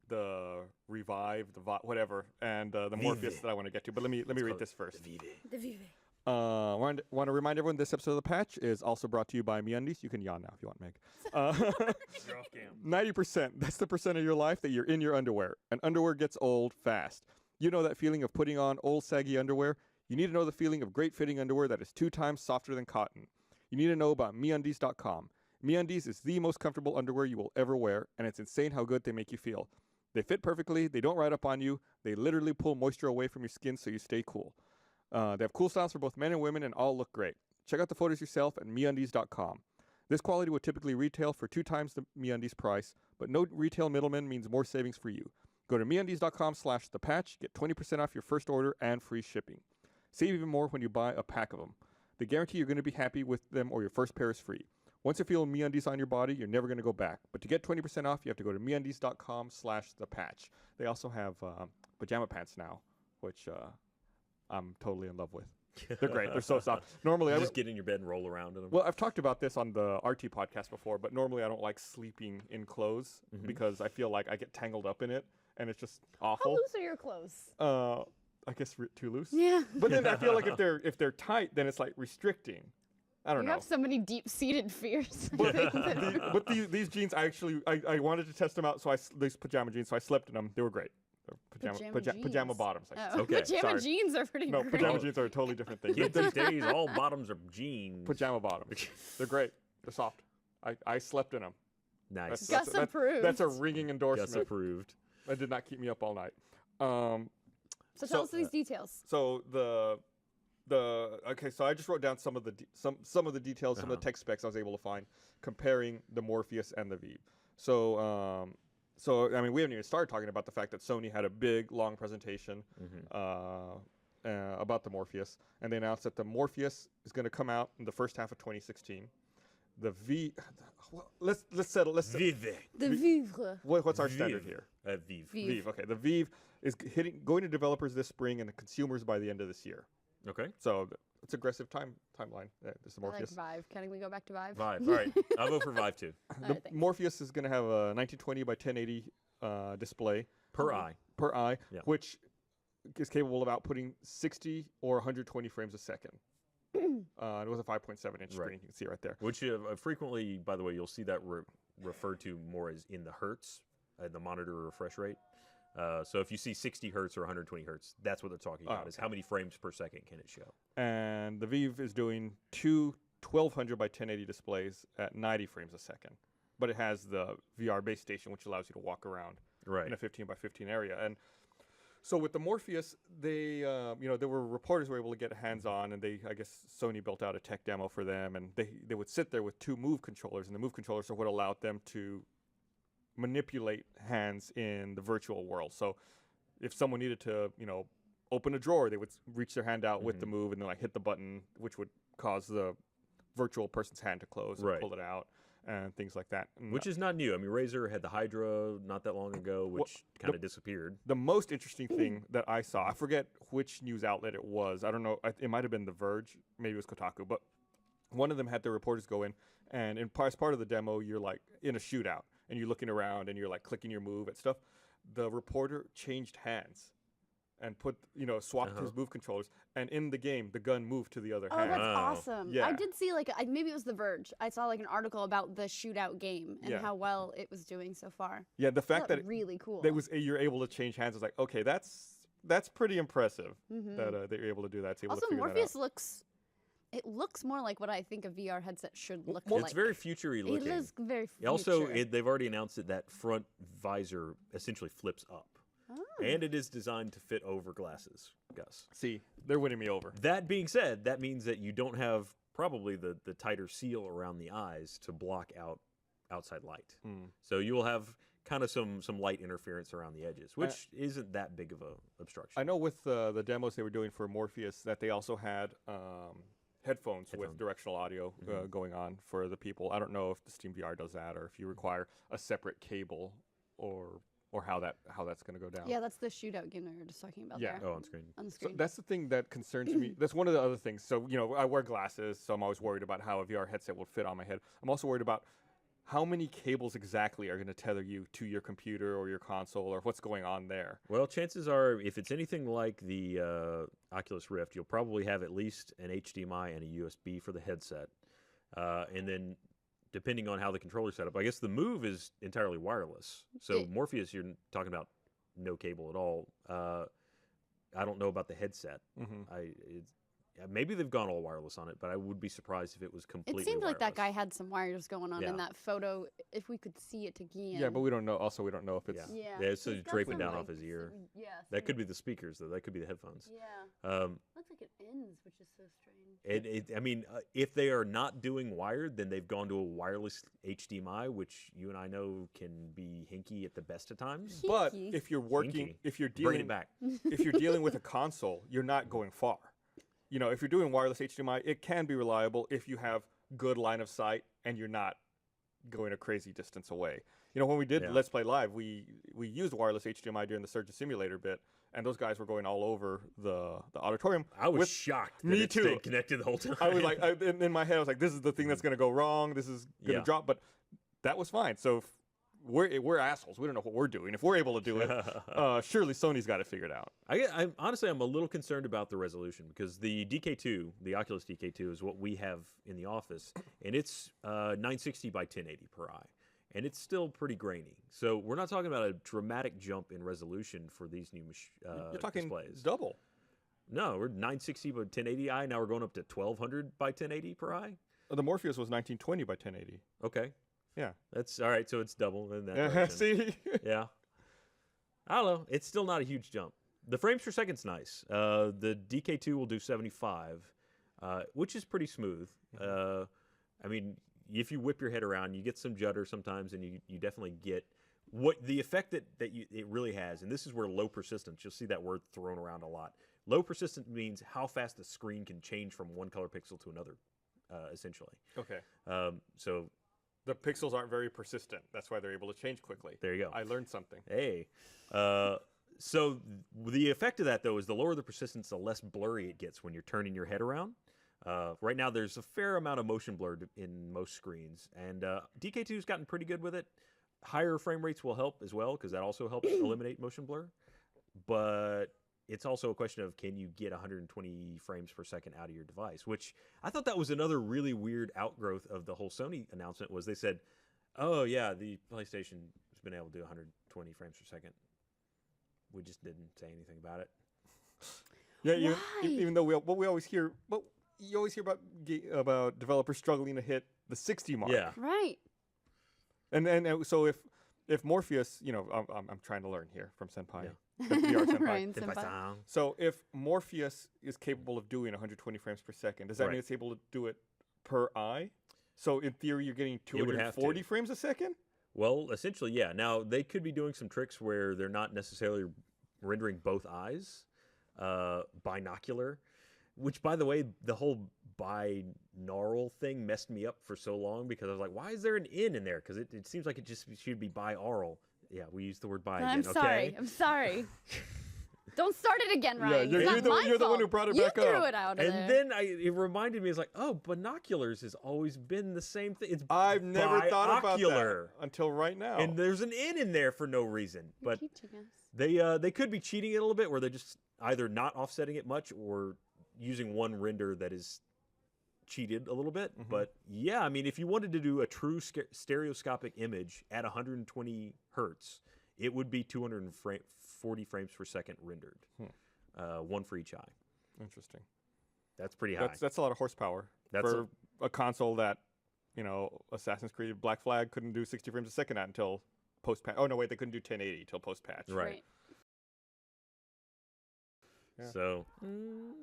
[SPEAKER 1] the Revive, whatever, and the Morpheus
[SPEAKER 2] Vive.
[SPEAKER 1] that I want to get to. But let me read
[SPEAKER 2] called
[SPEAKER 1] this first.
[SPEAKER 2] Vive.
[SPEAKER 3] The Vive.
[SPEAKER 1] Want to remind everyone this episode of The Patch is also brought to you by MeUndies. You can yawn now if you want, Meg.
[SPEAKER 2] You're off cam.
[SPEAKER 1] 90%. That's the percent of your life that you're in your underwear. And underwear gets old fast. You know that feeling of putting on old saggy underwear? You need to know the feeling of great fitting underwear that is 2 times softer than cotton. You need to know about MeUndies.com. MeUndies is the most comfortable underwear you will ever wear, and it's insane how good they make you feel. They fit perfectly, they don't ride up on you, they literally pull moisture away from your skin so you stay cool. They have cool styles for both men and women and all look great. Check out the photos yourself at MeUndies.com. This quality would typically retail for 2 times the MeUndies price, but no retail middleman means more savings for you. Go to MeUndies.com/thepatch, get 20% off your first order and free shipping. Save even more when you buy a pack of them. They guarantee you're going to be happy with them or your first pair is free. Once you feel MeUndies on your body, you're never going to go back. But to get 20% off, you have to go to MeUndies.com/thepatch. They also have pajama pants now, which I'm totally in love with. They're great. They're so soft. Normally,
[SPEAKER 2] Just get in your bed and roll around in them.
[SPEAKER 1] well, I've talked about this on the RT podcast before, but normally I don't like sleeping in clothes because I feel like I get tangled up in it, and it's just
[SPEAKER 3] How
[SPEAKER 1] awful.
[SPEAKER 3] loose are your clothes?
[SPEAKER 1] I guess too loose.
[SPEAKER 3] Yeah.
[SPEAKER 1] But then I feel like if they're tight, then it's like restricting. I don't
[SPEAKER 3] You
[SPEAKER 1] know.
[SPEAKER 3] have so many deep-seated fears.
[SPEAKER 1] But these jeans, I wanted to test them out, so these pajama jeans, so I slept in them. They were great. They're pajama
[SPEAKER 3] jeans.
[SPEAKER 1] bottoms. I should
[SPEAKER 3] Oh,
[SPEAKER 1] say.
[SPEAKER 2] Okay,
[SPEAKER 3] pajama
[SPEAKER 1] sorry.
[SPEAKER 3] jeans are pretty
[SPEAKER 1] No,
[SPEAKER 3] great.
[SPEAKER 1] pajama jeans are a totally different thing.
[SPEAKER 2] Kids these days, all bottoms are jeans.
[SPEAKER 1] Pajama bottoms. They're great. They're soft. I slept in them.
[SPEAKER 2] Nice.
[SPEAKER 3] Gus approved.
[SPEAKER 1] That's a ringing endorsement.
[SPEAKER 2] Gus approved.
[SPEAKER 1] That did not keep me up all night.
[SPEAKER 3] So tell us these details.
[SPEAKER 1] So so I just wrote down some of the some of the details, some of the tech specs I was able to find, comparing the Morpheus and the Vive. So I mean, we haven't even started talking about the fact that Sony had a big long presentation about the Morpheus, and they announced that the Morpheus is going to come out in the first half of 2016. The Vive, let's settle.
[SPEAKER 2] Vive.
[SPEAKER 3] The Vivre.
[SPEAKER 1] What's our standard
[SPEAKER 2] Vive.
[SPEAKER 1] here?
[SPEAKER 2] Vive.
[SPEAKER 1] Vive. Okay, the Vive is going to developers this spring and the consumers by the end of this year.
[SPEAKER 2] Okay.
[SPEAKER 1] So it's aggressive timeline. This is
[SPEAKER 3] I like
[SPEAKER 1] Morpheus.
[SPEAKER 3] Vive. Can we go back to Vive?
[SPEAKER 2] Vive. All right. I'll vote for Vive too.
[SPEAKER 1] The
[SPEAKER 3] Alright, thanks.
[SPEAKER 1] Morpheus is going to have a 1920 by 1080 display
[SPEAKER 2] Per eye.
[SPEAKER 1] per eye,
[SPEAKER 2] Yeah.
[SPEAKER 1] which is capable of outputting 60 or 120 frames a second. It was a 5.7-inch screen. You can see it right there.
[SPEAKER 2] Which frequently, by the way, you'll see that referred to more as in the hertz, the monitor refresh rate. So if you see 60 hertz or 120 hertz, that's what they're talking about, is how many frames per second can it show.
[SPEAKER 1] And the Vive is doing two 1200 by 1080 displays at 90 frames a second. But it has the VR base station, which allows you to walk around in a 15 by 15 area. And so with the Morpheus, they, there were reporters who were able to get hands on, and I guess Sony built out a tech demo for them, and they would sit there with 2 Move controllers, and the Move controllers are what allowed them to manipulate hands in the virtual world. So if someone needed to, open a drawer, they would reach their hand out with the Move and then hit the button, which would cause the virtual person's hand to close and pull it out. And things like that. And
[SPEAKER 2] Which is not new. I mean, Razer had the Hydra not that long ago, which kind of disappeared.
[SPEAKER 1] the most interesting thing that I saw, I forget which news outlet it was. I don't know. It might have been The Verge. Maybe it was Kotaku. But one of them had the reporters go in, and as part of the demo, you're like in a shootout, and you're looking around, and you're like clicking your move at stuff. The reporter changed hands and swapped his move controllers, and in the game, the gun moved to the other hand.
[SPEAKER 3] Oh, that's awesome.
[SPEAKER 1] Yeah.
[SPEAKER 3] I did see maybe it was The Verge. I saw like an article about the shootout game and how well it was doing so far.
[SPEAKER 1] Yeah, the fact that
[SPEAKER 3] really cool.
[SPEAKER 1] You're able to change hands is like, okay, that's pretty impressive that you're able to do that. It's able
[SPEAKER 3] Also,
[SPEAKER 1] to figure
[SPEAKER 3] Morpheus
[SPEAKER 1] that out.
[SPEAKER 3] looks more like what I think a VR headset should look
[SPEAKER 2] Well,
[SPEAKER 3] like.
[SPEAKER 2] it's very future-y looking.
[SPEAKER 3] It is very future.
[SPEAKER 2] Also, they've already announced that front visor essentially flips up.
[SPEAKER 3] Oh.
[SPEAKER 2] And it is designed to fit over glasses, Gus.
[SPEAKER 1] See, they're winning me over.
[SPEAKER 2] That being said, that means that you don't have probably the tighter seal around the eyes to block out outside light. So you will have kind of some light interference around the edges, which isn't that big of a obstruction.
[SPEAKER 1] I know with the demos they were doing for Morpheus that they also had headphones with directional audio going on for the people. I don't know if the Steam VR does that or if you require a separate cable or how that's going to go down.
[SPEAKER 3] Yeah, that's the shootout game that we were just talking about there.
[SPEAKER 2] Oh, on screen.
[SPEAKER 3] On the
[SPEAKER 1] So
[SPEAKER 3] screen.
[SPEAKER 1] that's the thing that concerns me. That's one of the other things. So, I wear glasses, so I'm always worried about how a VR headset will fit on my head. I'm also worried about how many cables exactly are going to tether you to your computer or your console or what's going on there.
[SPEAKER 2] Well, chances are, if it's anything like the Oculus Rift, you'll probably have at least an HDMI and a USB for the headset. And then, depending on how the controller's set up, I guess the Move is entirely wireless. So Morpheus, you're talking about no cable at all. I don't know about the headset. Maybe they've gone all wireless on it, but I would be surprised if it was completely
[SPEAKER 3] It seemed like that
[SPEAKER 2] wireless.
[SPEAKER 3] guy had some wires going on in that photo, if we could see it again.
[SPEAKER 1] Yeah, but we don't know. Also, we don't know if it's...
[SPEAKER 3] Yeah,
[SPEAKER 2] it's
[SPEAKER 3] he's got
[SPEAKER 2] draping
[SPEAKER 3] some,
[SPEAKER 2] down
[SPEAKER 3] like,
[SPEAKER 2] off his ear.
[SPEAKER 3] That
[SPEAKER 2] That could be the speakers, though. That could be the headphones.
[SPEAKER 3] Yeah. Looks like it ends, which is so strange.
[SPEAKER 2] I mean, if they are not doing wired, then they've gone to a wireless HDMI, which you and I know can be hinky at the best of times.
[SPEAKER 1] But
[SPEAKER 3] Hinky.
[SPEAKER 1] if you're working,
[SPEAKER 2] Hinky.
[SPEAKER 1] if you're
[SPEAKER 2] Bring it
[SPEAKER 1] dealing,
[SPEAKER 2] back.
[SPEAKER 1] if you're dealing with a console, you're not going far. If you're doing wireless HDMI, it can be reliable if you have good line of sight and you're not going a crazy distance away. When we did Let's Play Live, we used wireless HDMI during the Surgeon Simulator bit, and those guys were going all over the auditorium.
[SPEAKER 2] I was shocked that
[SPEAKER 1] me
[SPEAKER 2] it
[SPEAKER 1] too.
[SPEAKER 2] stayed connected the whole time.
[SPEAKER 1] I was like, in my head, I was like, this is the thing that's going to go wrong. This is going to drop. But that was fine. So we're assholes. We don't know what we're doing. If we're able to do it, surely Sony's got it figured out.
[SPEAKER 2] Honestly, I'm a little concerned about the resolution because the DK2, the Oculus DK2, is what we have in the office, and it's 960 by 1080 per eye, and it's still pretty grainy. So we're not talking about a dramatic jump in resolution for these new
[SPEAKER 1] You're talking
[SPEAKER 2] displays.
[SPEAKER 1] double.
[SPEAKER 2] No, we're 960 by 1080 eye. Now we're going up to 1200 by 1080 per eye.
[SPEAKER 1] The Morpheus was 1920 by 1080.
[SPEAKER 2] Okay.
[SPEAKER 1] Yeah.
[SPEAKER 2] That's all right. So it's double in that direction.
[SPEAKER 1] See?
[SPEAKER 2] Yeah. I don't know. It's still not a huge jump. The frames per second's nice. The DK2 will do 75, which is pretty smooth. I mean, if you whip your head around, you get some judder sometimes, and you definitely get what the effect that it really has. And this is where low persistence, you'll see that word thrown around a lot. Low persistence means how fast the screen can change from one color pixel to another, essentially.
[SPEAKER 1] Okay.
[SPEAKER 2] So
[SPEAKER 1] the pixels aren't very persistent. That's why they're able to change quickly.
[SPEAKER 2] there you go.
[SPEAKER 1] I learned something.
[SPEAKER 2] Hey. So the effect of that, though, is the lower the persistence, the less blurry it gets when you're turning your head around. Right now, there's a fair amount of motion blur in most screens, and DK2's gotten pretty good with it. Higher frame rates will help as well, because that also helps eliminate motion blur. But it's also a question of, can you get 120 frames per second out of your device, which I thought that was another really weird outgrowth of the whole Sony announcement, was they said, oh, yeah, the PlayStation has been able to do 120 frames per second. We just didn't say anything about it.
[SPEAKER 1] Yeah,
[SPEAKER 3] Why?
[SPEAKER 1] even though we always hear, but you always hear about developers struggling to hit the 60 mark.
[SPEAKER 2] Yeah.
[SPEAKER 3] Right.
[SPEAKER 1] And so if Morpheus, I'm trying to learn here from Senpai, VR Senpai.
[SPEAKER 3] Ryan Senpai.
[SPEAKER 1] So if Morpheus is capable of doing 120 frames per second, does that mean
[SPEAKER 2] Right.
[SPEAKER 1] it's able to do it per eye? So in theory, you're getting
[SPEAKER 2] would have
[SPEAKER 1] 240
[SPEAKER 2] to.
[SPEAKER 1] frames a second?
[SPEAKER 2] Well, essentially, yeah. Now, they could be doing some tricks where they're not necessarily rendering both eyes binocular, which, by the way, the whole binaural thing messed me up for so long because I was like, why is there an N in there? Because it seems like it just should be bi-aural. Yeah, we used the word bi again.
[SPEAKER 3] I'm sorry.
[SPEAKER 2] Okay?
[SPEAKER 3] I'm sorry. Don't start it again, Ryan.
[SPEAKER 1] you're
[SPEAKER 3] It's not my
[SPEAKER 1] the one
[SPEAKER 3] fault.
[SPEAKER 1] who brought it
[SPEAKER 3] you
[SPEAKER 1] back
[SPEAKER 3] threw
[SPEAKER 1] up.
[SPEAKER 3] it out of
[SPEAKER 2] And
[SPEAKER 3] there.
[SPEAKER 2] then it reminded me, it's like, oh, binoculars has always been the same thing. It's
[SPEAKER 1] I've never thought about that
[SPEAKER 2] biocular.
[SPEAKER 1] until right now.
[SPEAKER 2] And there's an N in there for no reason.
[SPEAKER 3] You're
[SPEAKER 2] But
[SPEAKER 3] teaching us.
[SPEAKER 2] they could be cheating it a little bit, where they're just either not offsetting it much or using one render that is cheated a little bit. But yeah, I mean, if you wanted to do a true stereoscopic image at 120 hertz, it would be 240 frames per second rendered, one for each eye.
[SPEAKER 1] Interesting.
[SPEAKER 2] That's pretty high.
[SPEAKER 1] That's a lot of horsepower for a console that, Assassin's Creed Black Flag couldn't do 60 frames a second at until post-patch. Oh, no, wait, they couldn't do 1080 until post-patch.
[SPEAKER 2] Right.
[SPEAKER 1] Yeah.
[SPEAKER 2] So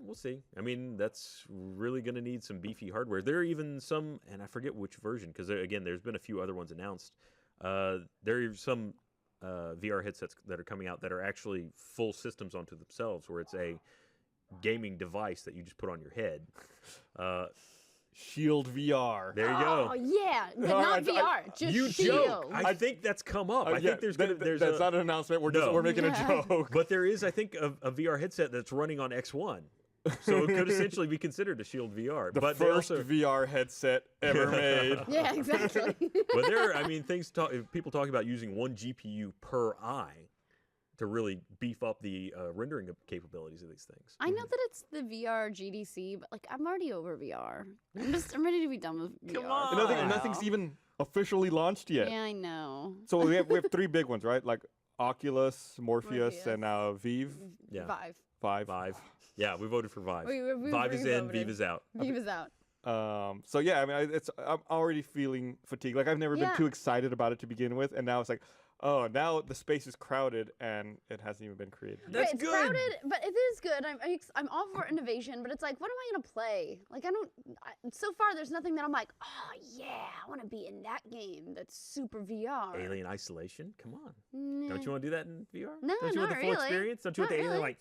[SPEAKER 2] we'll see. I mean, that's really going to need some beefy hardware. There are even some, and I forget which version, because again, there's been a few other ones announced. There are some VR headsets that are coming out that are actually full systems onto themselves, where it's a gaming device that you just put on your head.
[SPEAKER 1] Shield VR.
[SPEAKER 2] There you go.
[SPEAKER 3] Oh yeah, but
[SPEAKER 1] No,
[SPEAKER 3] not VR. Just
[SPEAKER 2] You
[SPEAKER 3] Shield.
[SPEAKER 2] joke. I think that's come up. I think there's
[SPEAKER 1] that's not an announcement. We're making a joke.
[SPEAKER 2] But there is, I think, a VR headset that's running on X1. So it could essentially be considered a Shield VR.
[SPEAKER 1] The
[SPEAKER 2] but
[SPEAKER 1] first
[SPEAKER 2] also,
[SPEAKER 1] VR headset ever made.
[SPEAKER 3] Yeah, exactly.
[SPEAKER 2] but there, I mean, people talk about using one GPU per eye to really beef up the rendering capabilities of these things.
[SPEAKER 3] I know that it's the VR GDC, but like I'm already over VR. I'm ready to be done with VR.
[SPEAKER 2] Come on.
[SPEAKER 3] for a while.
[SPEAKER 1] Nothing's even officially launched yet.
[SPEAKER 3] Yeah, I know.
[SPEAKER 1] So we have three big ones, right? Like Oculus, Morpheus. And now Vive.
[SPEAKER 2] Yeah.
[SPEAKER 3] Vive.
[SPEAKER 2] Vive. Yeah, we voted for Vive.
[SPEAKER 3] We
[SPEAKER 2] Vive is in,
[SPEAKER 3] voted.
[SPEAKER 2] Vive is out.
[SPEAKER 3] Vive is out.
[SPEAKER 1] So yeah, I mean, I'm already feeling fatigued. Like I've never been
[SPEAKER 3] Yeah.
[SPEAKER 1] too excited about it to begin with, and now it's like, oh, now the space is crowded and it hasn't even been created.
[SPEAKER 2] That's
[SPEAKER 3] Right, it's
[SPEAKER 2] good.
[SPEAKER 3] crowded, but it is good. I'm all for innovation, but it's like, what am I gonna play? Like so far there's nothing that I'm like, oh yeah, I want to be in that game that's super VR.
[SPEAKER 2] Alien Isolation? Come on.
[SPEAKER 3] Nah.
[SPEAKER 2] Don't you want to do that in VR?
[SPEAKER 3] No,
[SPEAKER 2] Don't you want
[SPEAKER 3] not
[SPEAKER 2] the full
[SPEAKER 3] really.
[SPEAKER 2] experience? Don't you want
[SPEAKER 3] Not
[SPEAKER 2] the alien
[SPEAKER 3] really.
[SPEAKER 2] like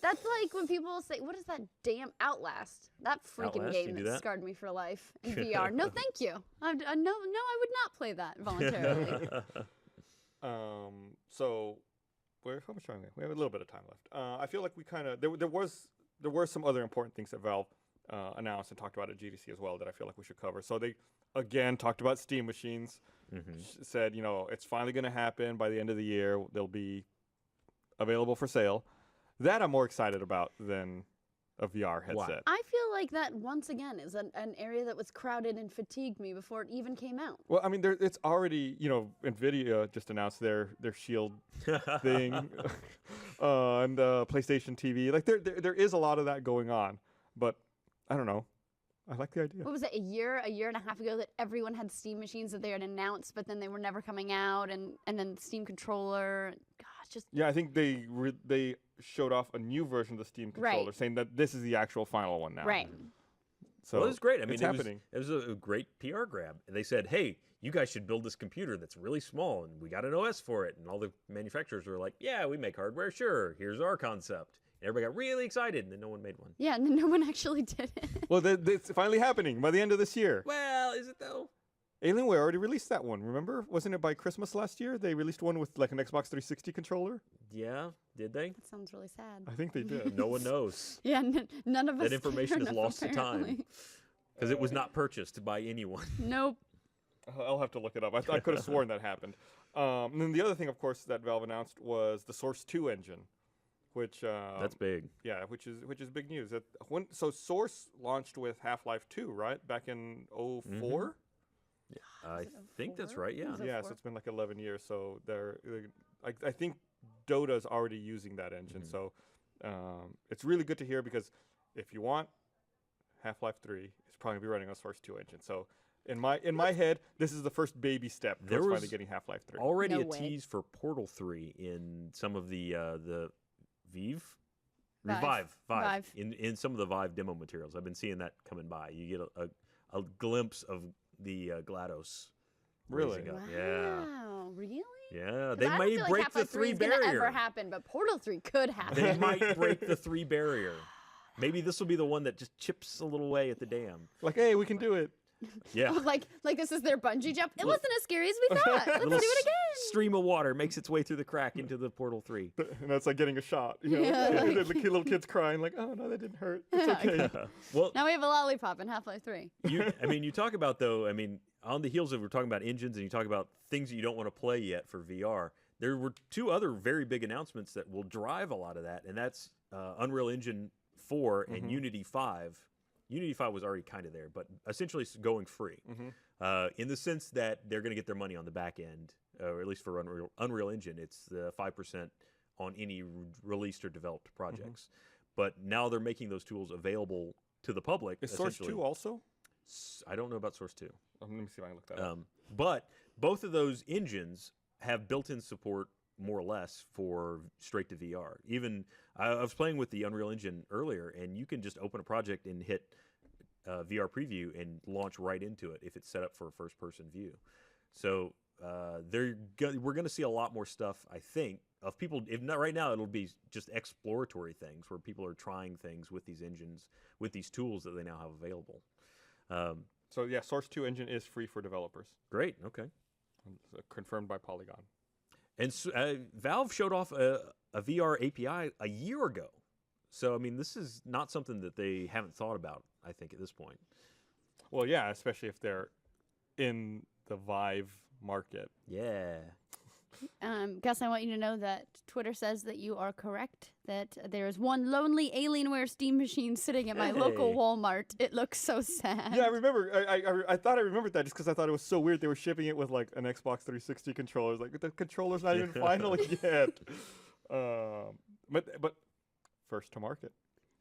[SPEAKER 3] That's like when people say, what is that damn Outlast? That freaking
[SPEAKER 2] Outlast, you
[SPEAKER 3] game
[SPEAKER 2] do
[SPEAKER 3] that
[SPEAKER 2] that?
[SPEAKER 3] scarred me for life in VR. No, thank you. No, I would not play that voluntarily.
[SPEAKER 1] So how much time we have? We have a little bit of time left. I feel like we kind of there were some other important things that Valve announced and talked about at GDC as well that I feel like we should cover. So they again talked about Steam machines. Said it's finally going to happen by the end of the year. They'll be available for sale. That I'm more excited about than a VR headset.
[SPEAKER 3] I feel like that once again is an area that was crowded and fatigued me before it even came out.
[SPEAKER 1] Well, I mean, it's already, Nvidia just announced their Shield thing, and PlayStation TV. Like there is a lot of that going on, but I don't know. I like the idea.
[SPEAKER 3] What was it, a year and a half ago that everyone had Steam machines that they had announced, but then they were never coming out, and then the Steam controller. Gosh, just
[SPEAKER 1] Yeah, I think they showed off a new version of the Steam controller,
[SPEAKER 3] Right.
[SPEAKER 1] saying that this is the actual final one now.
[SPEAKER 3] right.
[SPEAKER 1] So
[SPEAKER 2] well, it was great. I mean,
[SPEAKER 1] it's
[SPEAKER 2] it
[SPEAKER 1] happening.
[SPEAKER 2] was a great PR grab. And they said, hey, you guys should build this computer that's really small, and we got an OS for it. And all the manufacturers were like, yeah, we make hardware. Sure, here's our concept. And everybody got really excited, and then no one made one.
[SPEAKER 3] Yeah, and then no one actually did it.
[SPEAKER 1] Well, it's finally happening by the end of this year.
[SPEAKER 2] Well, is it though?
[SPEAKER 1] Alienware already released that one. Remember? Wasn't it by Christmas last year? They released one with like an Xbox 360 controller.
[SPEAKER 2] Yeah, did they?
[SPEAKER 3] That sounds really sad.
[SPEAKER 1] I think they did.
[SPEAKER 2] No one knows.
[SPEAKER 3] Yeah, none of us.
[SPEAKER 2] That information
[SPEAKER 3] care
[SPEAKER 2] is lost to
[SPEAKER 3] enough,
[SPEAKER 2] time.
[SPEAKER 3] apparently.
[SPEAKER 2] Because it was not purchased by anyone.
[SPEAKER 3] Nope.
[SPEAKER 1] I'll have to look it up. I could have sworn that happened. And then the other thing, of course, that Valve announced was the Source 2 engine, which
[SPEAKER 2] That's big.
[SPEAKER 1] yeah, which is big news. So Source launched with Half-Life 2, right? Back in 04?
[SPEAKER 2] I
[SPEAKER 3] it
[SPEAKER 2] think that's
[SPEAKER 3] 04?
[SPEAKER 2] right, yeah.
[SPEAKER 3] Was it
[SPEAKER 1] Yeah, so it's been like 11 years. So I think Dota's already using that engine. So it's really good to hear, because if you want Half-Life 3, it's probably going to be running on Source 2 engine. So in my head, this is the first baby step
[SPEAKER 2] There
[SPEAKER 1] towards
[SPEAKER 2] was
[SPEAKER 1] finally getting Half-Life 3.
[SPEAKER 2] Already
[SPEAKER 3] No
[SPEAKER 2] a
[SPEAKER 3] way.
[SPEAKER 2] tease for Portal 3 in some of the Vive?
[SPEAKER 3] Vive. Vive.
[SPEAKER 2] In some of the Vive demo materials. I've been seeing that coming by. You get a glimpse of the GLaDOS.
[SPEAKER 1] Really?
[SPEAKER 2] raising up.
[SPEAKER 3] Wow.
[SPEAKER 2] Yeah.
[SPEAKER 3] Really?
[SPEAKER 2] Yeah.
[SPEAKER 3] 'Cause
[SPEAKER 2] They
[SPEAKER 3] I don't
[SPEAKER 2] might
[SPEAKER 3] feel like
[SPEAKER 2] break the
[SPEAKER 3] Half-Life 3
[SPEAKER 2] 3
[SPEAKER 3] is gonna
[SPEAKER 2] barrier.
[SPEAKER 3] ever happen, but Portal 3 could happen.
[SPEAKER 2] They might break the 3 barrier. Maybe this will be the one that just chips a little away at the dam.
[SPEAKER 1] Like, hey, we can do it.
[SPEAKER 2] Yeah.
[SPEAKER 3] like this is their bungee jump. It wasn't as scary as we thought. Let's do it again.
[SPEAKER 2] Stream of water makes its way through the crack into the Portal 3.
[SPEAKER 1] And that's like getting a shot. You know?
[SPEAKER 3] Yeah,
[SPEAKER 1] And
[SPEAKER 3] like-
[SPEAKER 1] the little kids crying like, oh no, that didn't hurt. It's okay.
[SPEAKER 2] Well,
[SPEAKER 3] Now we have a lollipop in Half-Life 3.
[SPEAKER 2] you talk about, though, on the heels of we're talking about engines and you talk about things that you don't want to play yet for VR, there were two other very big announcements that will drive a lot of that, and that's Unreal Engine 4 and Unity 5. Unity 5 was already kind of there, but essentially it's going free in the sense that they're going to get their money on the back end, or at least for Unreal Engine. It's the 5% on any released or developed projects. But now they're making those tools available to the public.
[SPEAKER 1] Is Source 2 also?
[SPEAKER 2] I don't know about Source 2.
[SPEAKER 1] Let me see if I can look that up.
[SPEAKER 2] But both of those engines have built-in support, more or less, for straight to VR. Even I was playing with the Unreal Engine earlier, and you can just open a project and hit VR preview and launch right into it if it's set up for a first-person view. So we're going to see a lot more stuff, I think, of people. If not right now, it'll be just exploratory things where people are trying things with these engines, with these tools that they now have available.
[SPEAKER 1] So yeah, Source 2 engine is free for developers.
[SPEAKER 2] Great. Okay.
[SPEAKER 1] Confirmed by Polygon.
[SPEAKER 2] And so, Valve showed off a VR API a year ago. So, I mean, this is not something that they haven't thought about, I think, at this point.
[SPEAKER 1] Well, yeah, especially if they're in the Vive market.
[SPEAKER 2] Yeah.
[SPEAKER 3] Gus, I want you to know that Twitter says that you are correct, that there is one lonely Alienware Steam machine sitting at my local Walmart. It looks so sad.
[SPEAKER 1] Yeah, I remember. I thought I remembered that just because I thought it was so weird. They were shipping it with like an Xbox 360 controller. Like the controller's not even final yet. But first to market.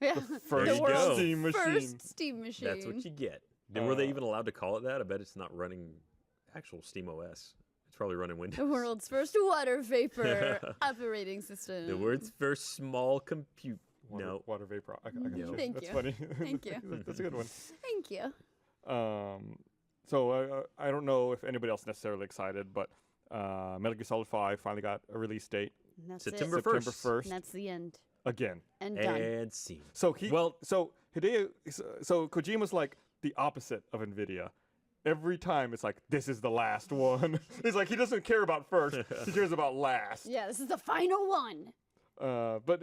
[SPEAKER 3] Yeah.
[SPEAKER 1] The first
[SPEAKER 2] you go.
[SPEAKER 1] Steam machine.
[SPEAKER 3] First Steam machine.
[SPEAKER 2] That's what you get. Were they even allowed to call it that? I bet it's not running actual Steam OS. It's probably running Windows.
[SPEAKER 3] The world's first water vapor operating system.
[SPEAKER 2] The world's first small compute. No.
[SPEAKER 1] Water vapor. I got
[SPEAKER 2] No.
[SPEAKER 1] you.
[SPEAKER 3] Thank
[SPEAKER 1] That's
[SPEAKER 3] you.
[SPEAKER 1] funny.
[SPEAKER 3] Thank you.
[SPEAKER 1] That's a good one.
[SPEAKER 3] Thank you.
[SPEAKER 1] So I don't know if anybody else necessarily excited, but Metal Gear Solid 5 finally got a release date.
[SPEAKER 3] And that's
[SPEAKER 2] September
[SPEAKER 3] it.
[SPEAKER 2] 1st.
[SPEAKER 1] September 1st.
[SPEAKER 3] And that's the end.
[SPEAKER 1] Again.
[SPEAKER 3] And done.
[SPEAKER 2] And scene.
[SPEAKER 1] So Kojima's like the opposite of Nvidia. Every time it's like, this is the last one. He's like, he doesn't care about first. He cares about last.
[SPEAKER 3] Yeah, this is the final one.
[SPEAKER 1] But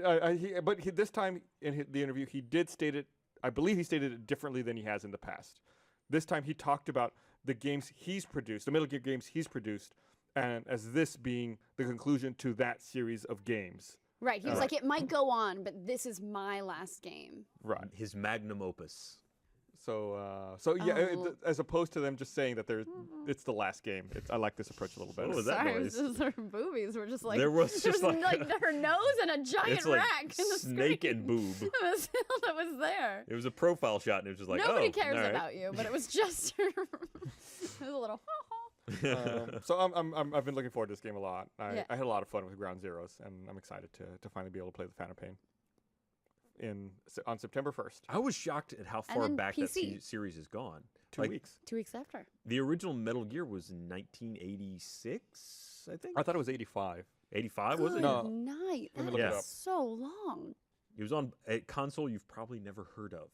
[SPEAKER 1] this time in the interview, he did state it. I believe he stated it differently than he has in the past. This time he talked about the games he's produced, the Metal Gear games he's produced, and as this being the conclusion to that series of games.
[SPEAKER 3] Right. He was like, it might go on, but this is my last game.
[SPEAKER 1] Right.
[SPEAKER 2] His magnum opus.
[SPEAKER 1] So as opposed to them just saying that it's the last game. I like this approach a little better.
[SPEAKER 2] What was that
[SPEAKER 3] Sorry,
[SPEAKER 2] noise?
[SPEAKER 3] it was her boobies were just like
[SPEAKER 2] There was just
[SPEAKER 3] like
[SPEAKER 2] like
[SPEAKER 3] her nose and a giant
[SPEAKER 2] it's like
[SPEAKER 3] rack in the
[SPEAKER 2] snake
[SPEAKER 3] screen.
[SPEAKER 2] and boob.
[SPEAKER 3] that was there.
[SPEAKER 2] It was a profile shot, and it was just like,
[SPEAKER 3] Nobody
[SPEAKER 2] oh,
[SPEAKER 3] cares
[SPEAKER 2] all right.
[SPEAKER 3] about you, but it was just her. It was a little.
[SPEAKER 1] So I've been looking forward to this game a lot. I had a lot of fun with Ground Zeroes, and I'm excited to finally be able to play the Phantom Pain on September 1st.
[SPEAKER 2] I was shocked at how far
[SPEAKER 3] then
[SPEAKER 2] back that
[SPEAKER 3] PC.
[SPEAKER 2] series has gone.
[SPEAKER 1] 2 weeks.
[SPEAKER 3] 2 weeks after.
[SPEAKER 2] The original Metal Gear was in 1986, I think.
[SPEAKER 1] I thought it was 85.
[SPEAKER 2] 85 was it?
[SPEAKER 1] No.
[SPEAKER 3] Night.
[SPEAKER 1] Let me
[SPEAKER 3] That
[SPEAKER 1] look it
[SPEAKER 3] is
[SPEAKER 1] up.
[SPEAKER 3] so long.
[SPEAKER 2] It was on a console you've probably never heard of,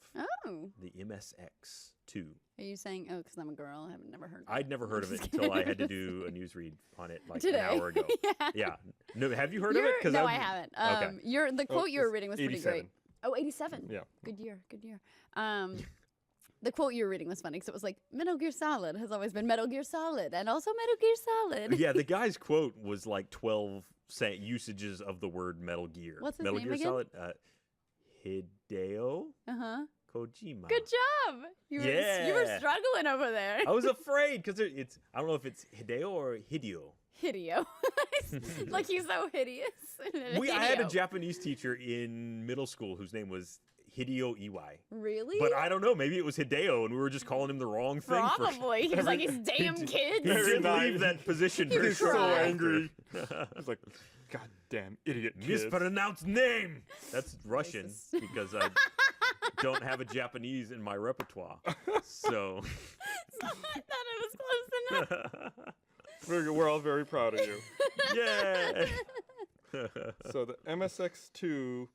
[SPEAKER 3] Oh.
[SPEAKER 2] the MSX2.
[SPEAKER 3] Are you saying, oh, because I'm a girl, I haven't never heard of it?
[SPEAKER 2] I'd never heard of it
[SPEAKER 3] Just
[SPEAKER 2] until I
[SPEAKER 3] kidding.
[SPEAKER 2] had to do a newsread on it like
[SPEAKER 3] Today.
[SPEAKER 2] an hour ago.
[SPEAKER 3] Yeah.
[SPEAKER 2] Yeah. No, have you heard of it?
[SPEAKER 3] No, I haven't.
[SPEAKER 2] Okay.
[SPEAKER 3] The quote you were
[SPEAKER 1] it's
[SPEAKER 3] reading was pretty
[SPEAKER 1] 87.
[SPEAKER 3] great. Oh, 87.
[SPEAKER 1] Yeah.
[SPEAKER 3] Good year. The quote you were reading was funny because it was like, Metal Gear Solid has always been Metal Gear Solid and also Metal Gear Solid.
[SPEAKER 2] Yeah, the guy's quote was like 12 usages of the word Metal Gear.
[SPEAKER 3] What's his
[SPEAKER 2] Metal
[SPEAKER 3] name
[SPEAKER 2] Gear
[SPEAKER 3] again?
[SPEAKER 2] Solid? Hideo
[SPEAKER 3] Uh-huh.
[SPEAKER 2] Kojima.
[SPEAKER 3] Good job. You were
[SPEAKER 2] Yeah.
[SPEAKER 3] struggling over there.
[SPEAKER 2] I was afraid because I don't know if it's Hideo or Hideo.
[SPEAKER 3] Hideo. Like he's so hideous.
[SPEAKER 2] I had a
[SPEAKER 3] Hideo.
[SPEAKER 2] Japanese teacher in middle school whose name was Hideo Iwai.
[SPEAKER 3] Really?
[SPEAKER 2] But I don't know. Maybe it was Hideo, and we were just calling him the wrong thing.
[SPEAKER 3] Probably. He's like, these damn
[SPEAKER 2] He
[SPEAKER 3] kids.
[SPEAKER 2] didn't
[SPEAKER 1] night.
[SPEAKER 2] leave that position
[SPEAKER 3] He
[SPEAKER 2] very
[SPEAKER 1] He's so
[SPEAKER 3] cried.
[SPEAKER 2] shortly after.
[SPEAKER 1] angry. He's like, God damn idiot kids.
[SPEAKER 2] Mispronounced name. That's Russian
[SPEAKER 3] Racist.
[SPEAKER 2] because I don't have a Japanese in my repertoire. So
[SPEAKER 3] I thought it was close enough.
[SPEAKER 1] We're all very proud of you.
[SPEAKER 2] yeah.
[SPEAKER 1] So the MSX2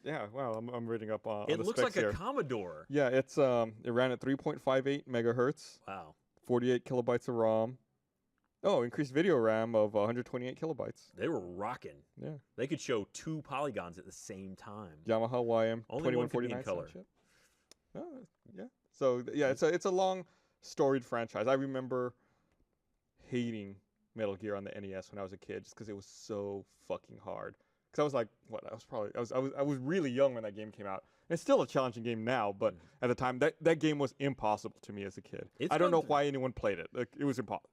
[SPEAKER 1] Yeah, well, I'm reading up on
[SPEAKER 2] It
[SPEAKER 1] the
[SPEAKER 2] looks
[SPEAKER 1] specs
[SPEAKER 2] like
[SPEAKER 1] here.
[SPEAKER 2] a Commodore.
[SPEAKER 1] Yeah, it ran at 3.58 megahertz,
[SPEAKER 2] Wow.
[SPEAKER 1] 48 kilobytes of ROM. Oh, increased video RAM of 128 kilobytes.
[SPEAKER 2] They were rocking.
[SPEAKER 1] Yeah.
[SPEAKER 2] They could show 2 polygons at the same time.
[SPEAKER 1] Yamaha YM
[SPEAKER 2] Only one could be
[SPEAKER 1] 2149
[SPEAKER 2] in color.
[SPEAKER 1] sound chip. Oh, yeah. So yeah, it's a long storied franchise. I remember hating Metal Gear on the NES when I was a kid just because it was so fucking hard. Because I was like, what? I was really young when that game came out. And it's still a challenging game now, but at the time that game was impossible to me as a kid.
[SPEAKER 2] It's
[SPEAKER 1] I don't
[SPEAKER 2] gone
[SPEAKER 1] know
[SPEAKER 2] through-
[SPEAKER 1] why anyone played it. Like, it was impossible.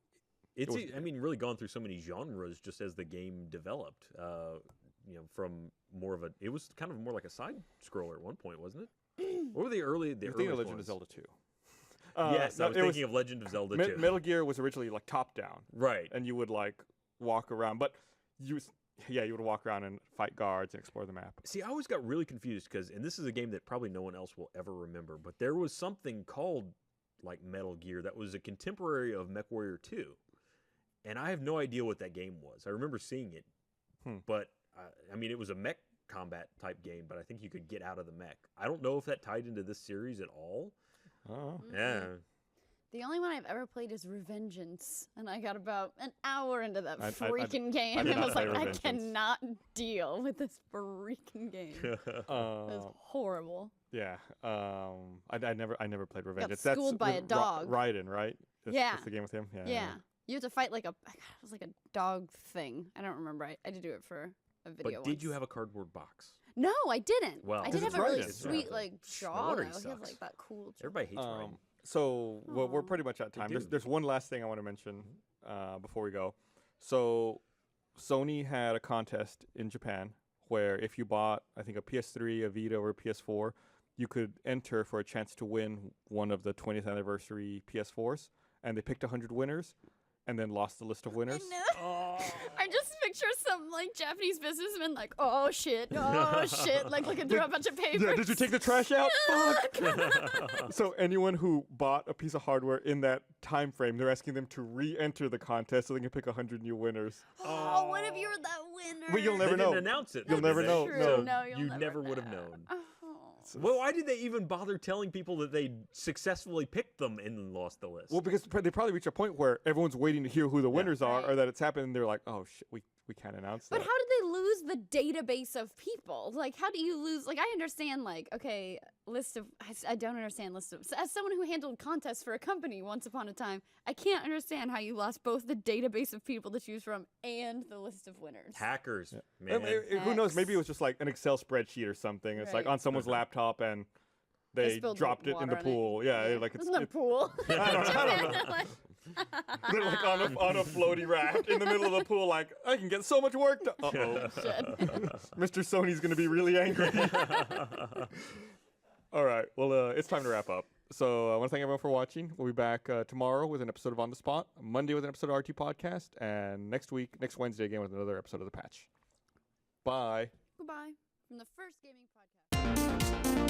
[SPEAKER 2] It's,
[SPEAKER 1] was-
[SPEAKER 2] I mean, really gone through so many genres just as the game developed. From more of a, it was kind of more like a side scroller at one point, wasn't it? What were the
[SPEAKER 1] You're thinking
[SPEAKER 2] early
[SPEAKER 1] of Legend of
[SPEAKER 2] ones?
[SPEAKER 1] Zelda 2.
[SPEAKER 2] Yes,
[SPEAKER 1] no,
[SPEAKER 2] I was
[SPEAKER 1] it
[SPEAKER 2] thinking of Legend of Zelda 2.
[SPEAKER 1] Metal Gear was originally like top down,
[SPEAKER 2] Right.
[SPEAKER 1] and you would like walk around, but you would walk around and fight guards and explore the map.
[SPEAKER 2] See, I always got really confused because, and this is a game that probably no one else will ever remember, but there was something called like Metal Gear that was a contemporary of MechWarrior 2. And I have no idea what that game was. I remember seeing it, but I mean, it was a mech combat type game, but I think you could get out of the mech. I don't know if that tied into this series at all.
[SPEAKER 1] Oh.
[SPEAKER 2] Yeah.
[SPEAKER 3] The only one I've ever played is Revengeance, and I got about an hour into that
[SPEAKER 1] I
[SPEAKER 3] freaking game,
[SPEAKER 1] did
[SPEAKER 3] and I
[SPEAKER 1] not
[SPEAKER 3] was
[SPEAKER 1] play
[SPEAKER 3] like, I
[SPEAKER 1] Revengeance.
[SPEAKER 3] cannot deal with this freaking game. It was horrible.
[SPEAKER 1] Yeah. I never played Revenge.
[SPEAKER 3] Got schooled by a dog.
[SPEAKER 1] Raiden, right?
[SPEAKER 3] Yeah.
[SPEAKER 1] That's the game with him. Yeah.
[SPEAKER 3] Yeah. You have to fight like it was like a dog thing. I don't remember. I had to do it for a video.
[SPEAKER 2] But did you
[SPEAKER 3] once.
[SPEAKER 2] have a cardboard box?
[SPEAKER 3] No, I didn't.
[SPEAKER 2] Well,
[SPEAKER 3] I
[SPEAKER 1] 'Cause
[SPEAKER 3] did have
[SPEAKER 1] it's
[SPEAKER 3] a really
[SPEAKER 1] Raiden,
[SPEAKER 3] sweet
[SPEAKER 1] yeah.
[SPEAKER 3] like
[SPEAKER 2] No
[SPEAKER 3] jaw.
[SPEAKER 2] wonder
[SPEAKER 3] Though.
[SPEAKER 2] he
[SPEAKER 3] He has
[SPEAKER 2] sucks.
[SPEAKER 3] like that cool. Jaw.
[SPEAKER 2] Everybody hates Raiden.
[SPEAKER 1] So we're
[SPEAKER 3] Aw.
[SPEAKER 1] pretty much at
[SPEAKER 2] They
[SPEAKER 1] time.
[SPEAKER 2] do.
[SPEAKER 1] There's one last thing I want to mention before we go. So Sony had a contest in Japan where if you bought, I think, a PS3, a Vita, or a PS4, you could enter for a chance to win one of the 20th anniversary PS4s. And they picked 100 winners and then lost the list of winners.
[SPEAKER 3] I just picture some like Japanese businessman like, oh shit, like looking through a bunch of papers.
[SPEAKER 1] Yeah, did you take the trash out? Fuck. So anyone who bought a piece of hardware in that time frame, they're asking them to re-enter the contest so they can pick 100 new winners.
[SPEAKER 3] Oh, what if you were that winner?
[SPEAKER 1] Well, you'll
[SPEAKER 2] They
[SPEAKER 1] never
[SPEAKER 2] didn't
[SPEAKER 1] know.
[SPEAKER 2] announce it.
[SPEAKER 1] You'll
[SPEAKER 2] did
[SPEAKER 1] never
[SPEAKER 2] they?
[SPEAKER 1] know.
[SPEAKER 3] True.
[SPEAKER 1] No.
[SPEAKER 3] No, you'll
[SPEAKER 2] You
[SPEAKER 3] never
[SPEAKER 2] never would have
[SPEAKER 3] know.
[SPEAKER 2] known.
[SPEAKER 3] Oh.
[SPEAKER 2] Well, why did they even bother telling people that they successfully picked them and then lost the list?
[SPEAKER 1] Well, because they probably reach a point where everyone's waiting to hear who the winners are, or
[SPEAKER 3] Right.
[SPEAKER 1] that it's happened, and they're like, "Oh shit, we can't announce
[SPEAKER 3] But
[SPEAKER 1] that."
[SPEAKER 3] how did they lose the database of people? Like, how do you lose? Like, I understand, like, okay, I don't understand list of. As someone who handled contests for a company once upon a time, I can't understand how you lost both the database of people to choose from and the list of winners.
[SPEAKER 2] Hackers,
[SPEAKER 1] I
[SPEAKER 2] man.
[SPEAKER 1] mean, who knows? Maybe it was just like an Excel spreadsheet or something. It's like
[SPEAKER 3] Right.
[SPEAKER 1] on someone's laptop, and
[SPEAKER 3] They
[SPEAKER 1] they
[SPEAKER 3] spilled
[SPEAKER 1] dropped it in
[SPEAKER 3] water
[SPEAKER 1] the
[SPEAKER 3] on
[SPEAKER 1] pool. Yeah, like
[SPEAKER 3] It's in the pool.
[SPEAKER 1] I don't know.
[SPEAKER 3] Like,
[SPEAKER 1] They're like on a floaty raft in the middle of the pool, like, I can get so much work done. Uh-oh.
[SPEAKER 3] shit.
[SPEAKER 1] Mr. Sony's going to be really angry. All right. Well, it's time to wrap up. So I want to thank everyone for watching. We'll be back tomorrow with an episode of On the Spot, Monday with an episode of RT Podcast, and next Wednesday again with another episode of The Patch. Bye.
[SPEAKER 3] Goodbye from the first gaming podcast.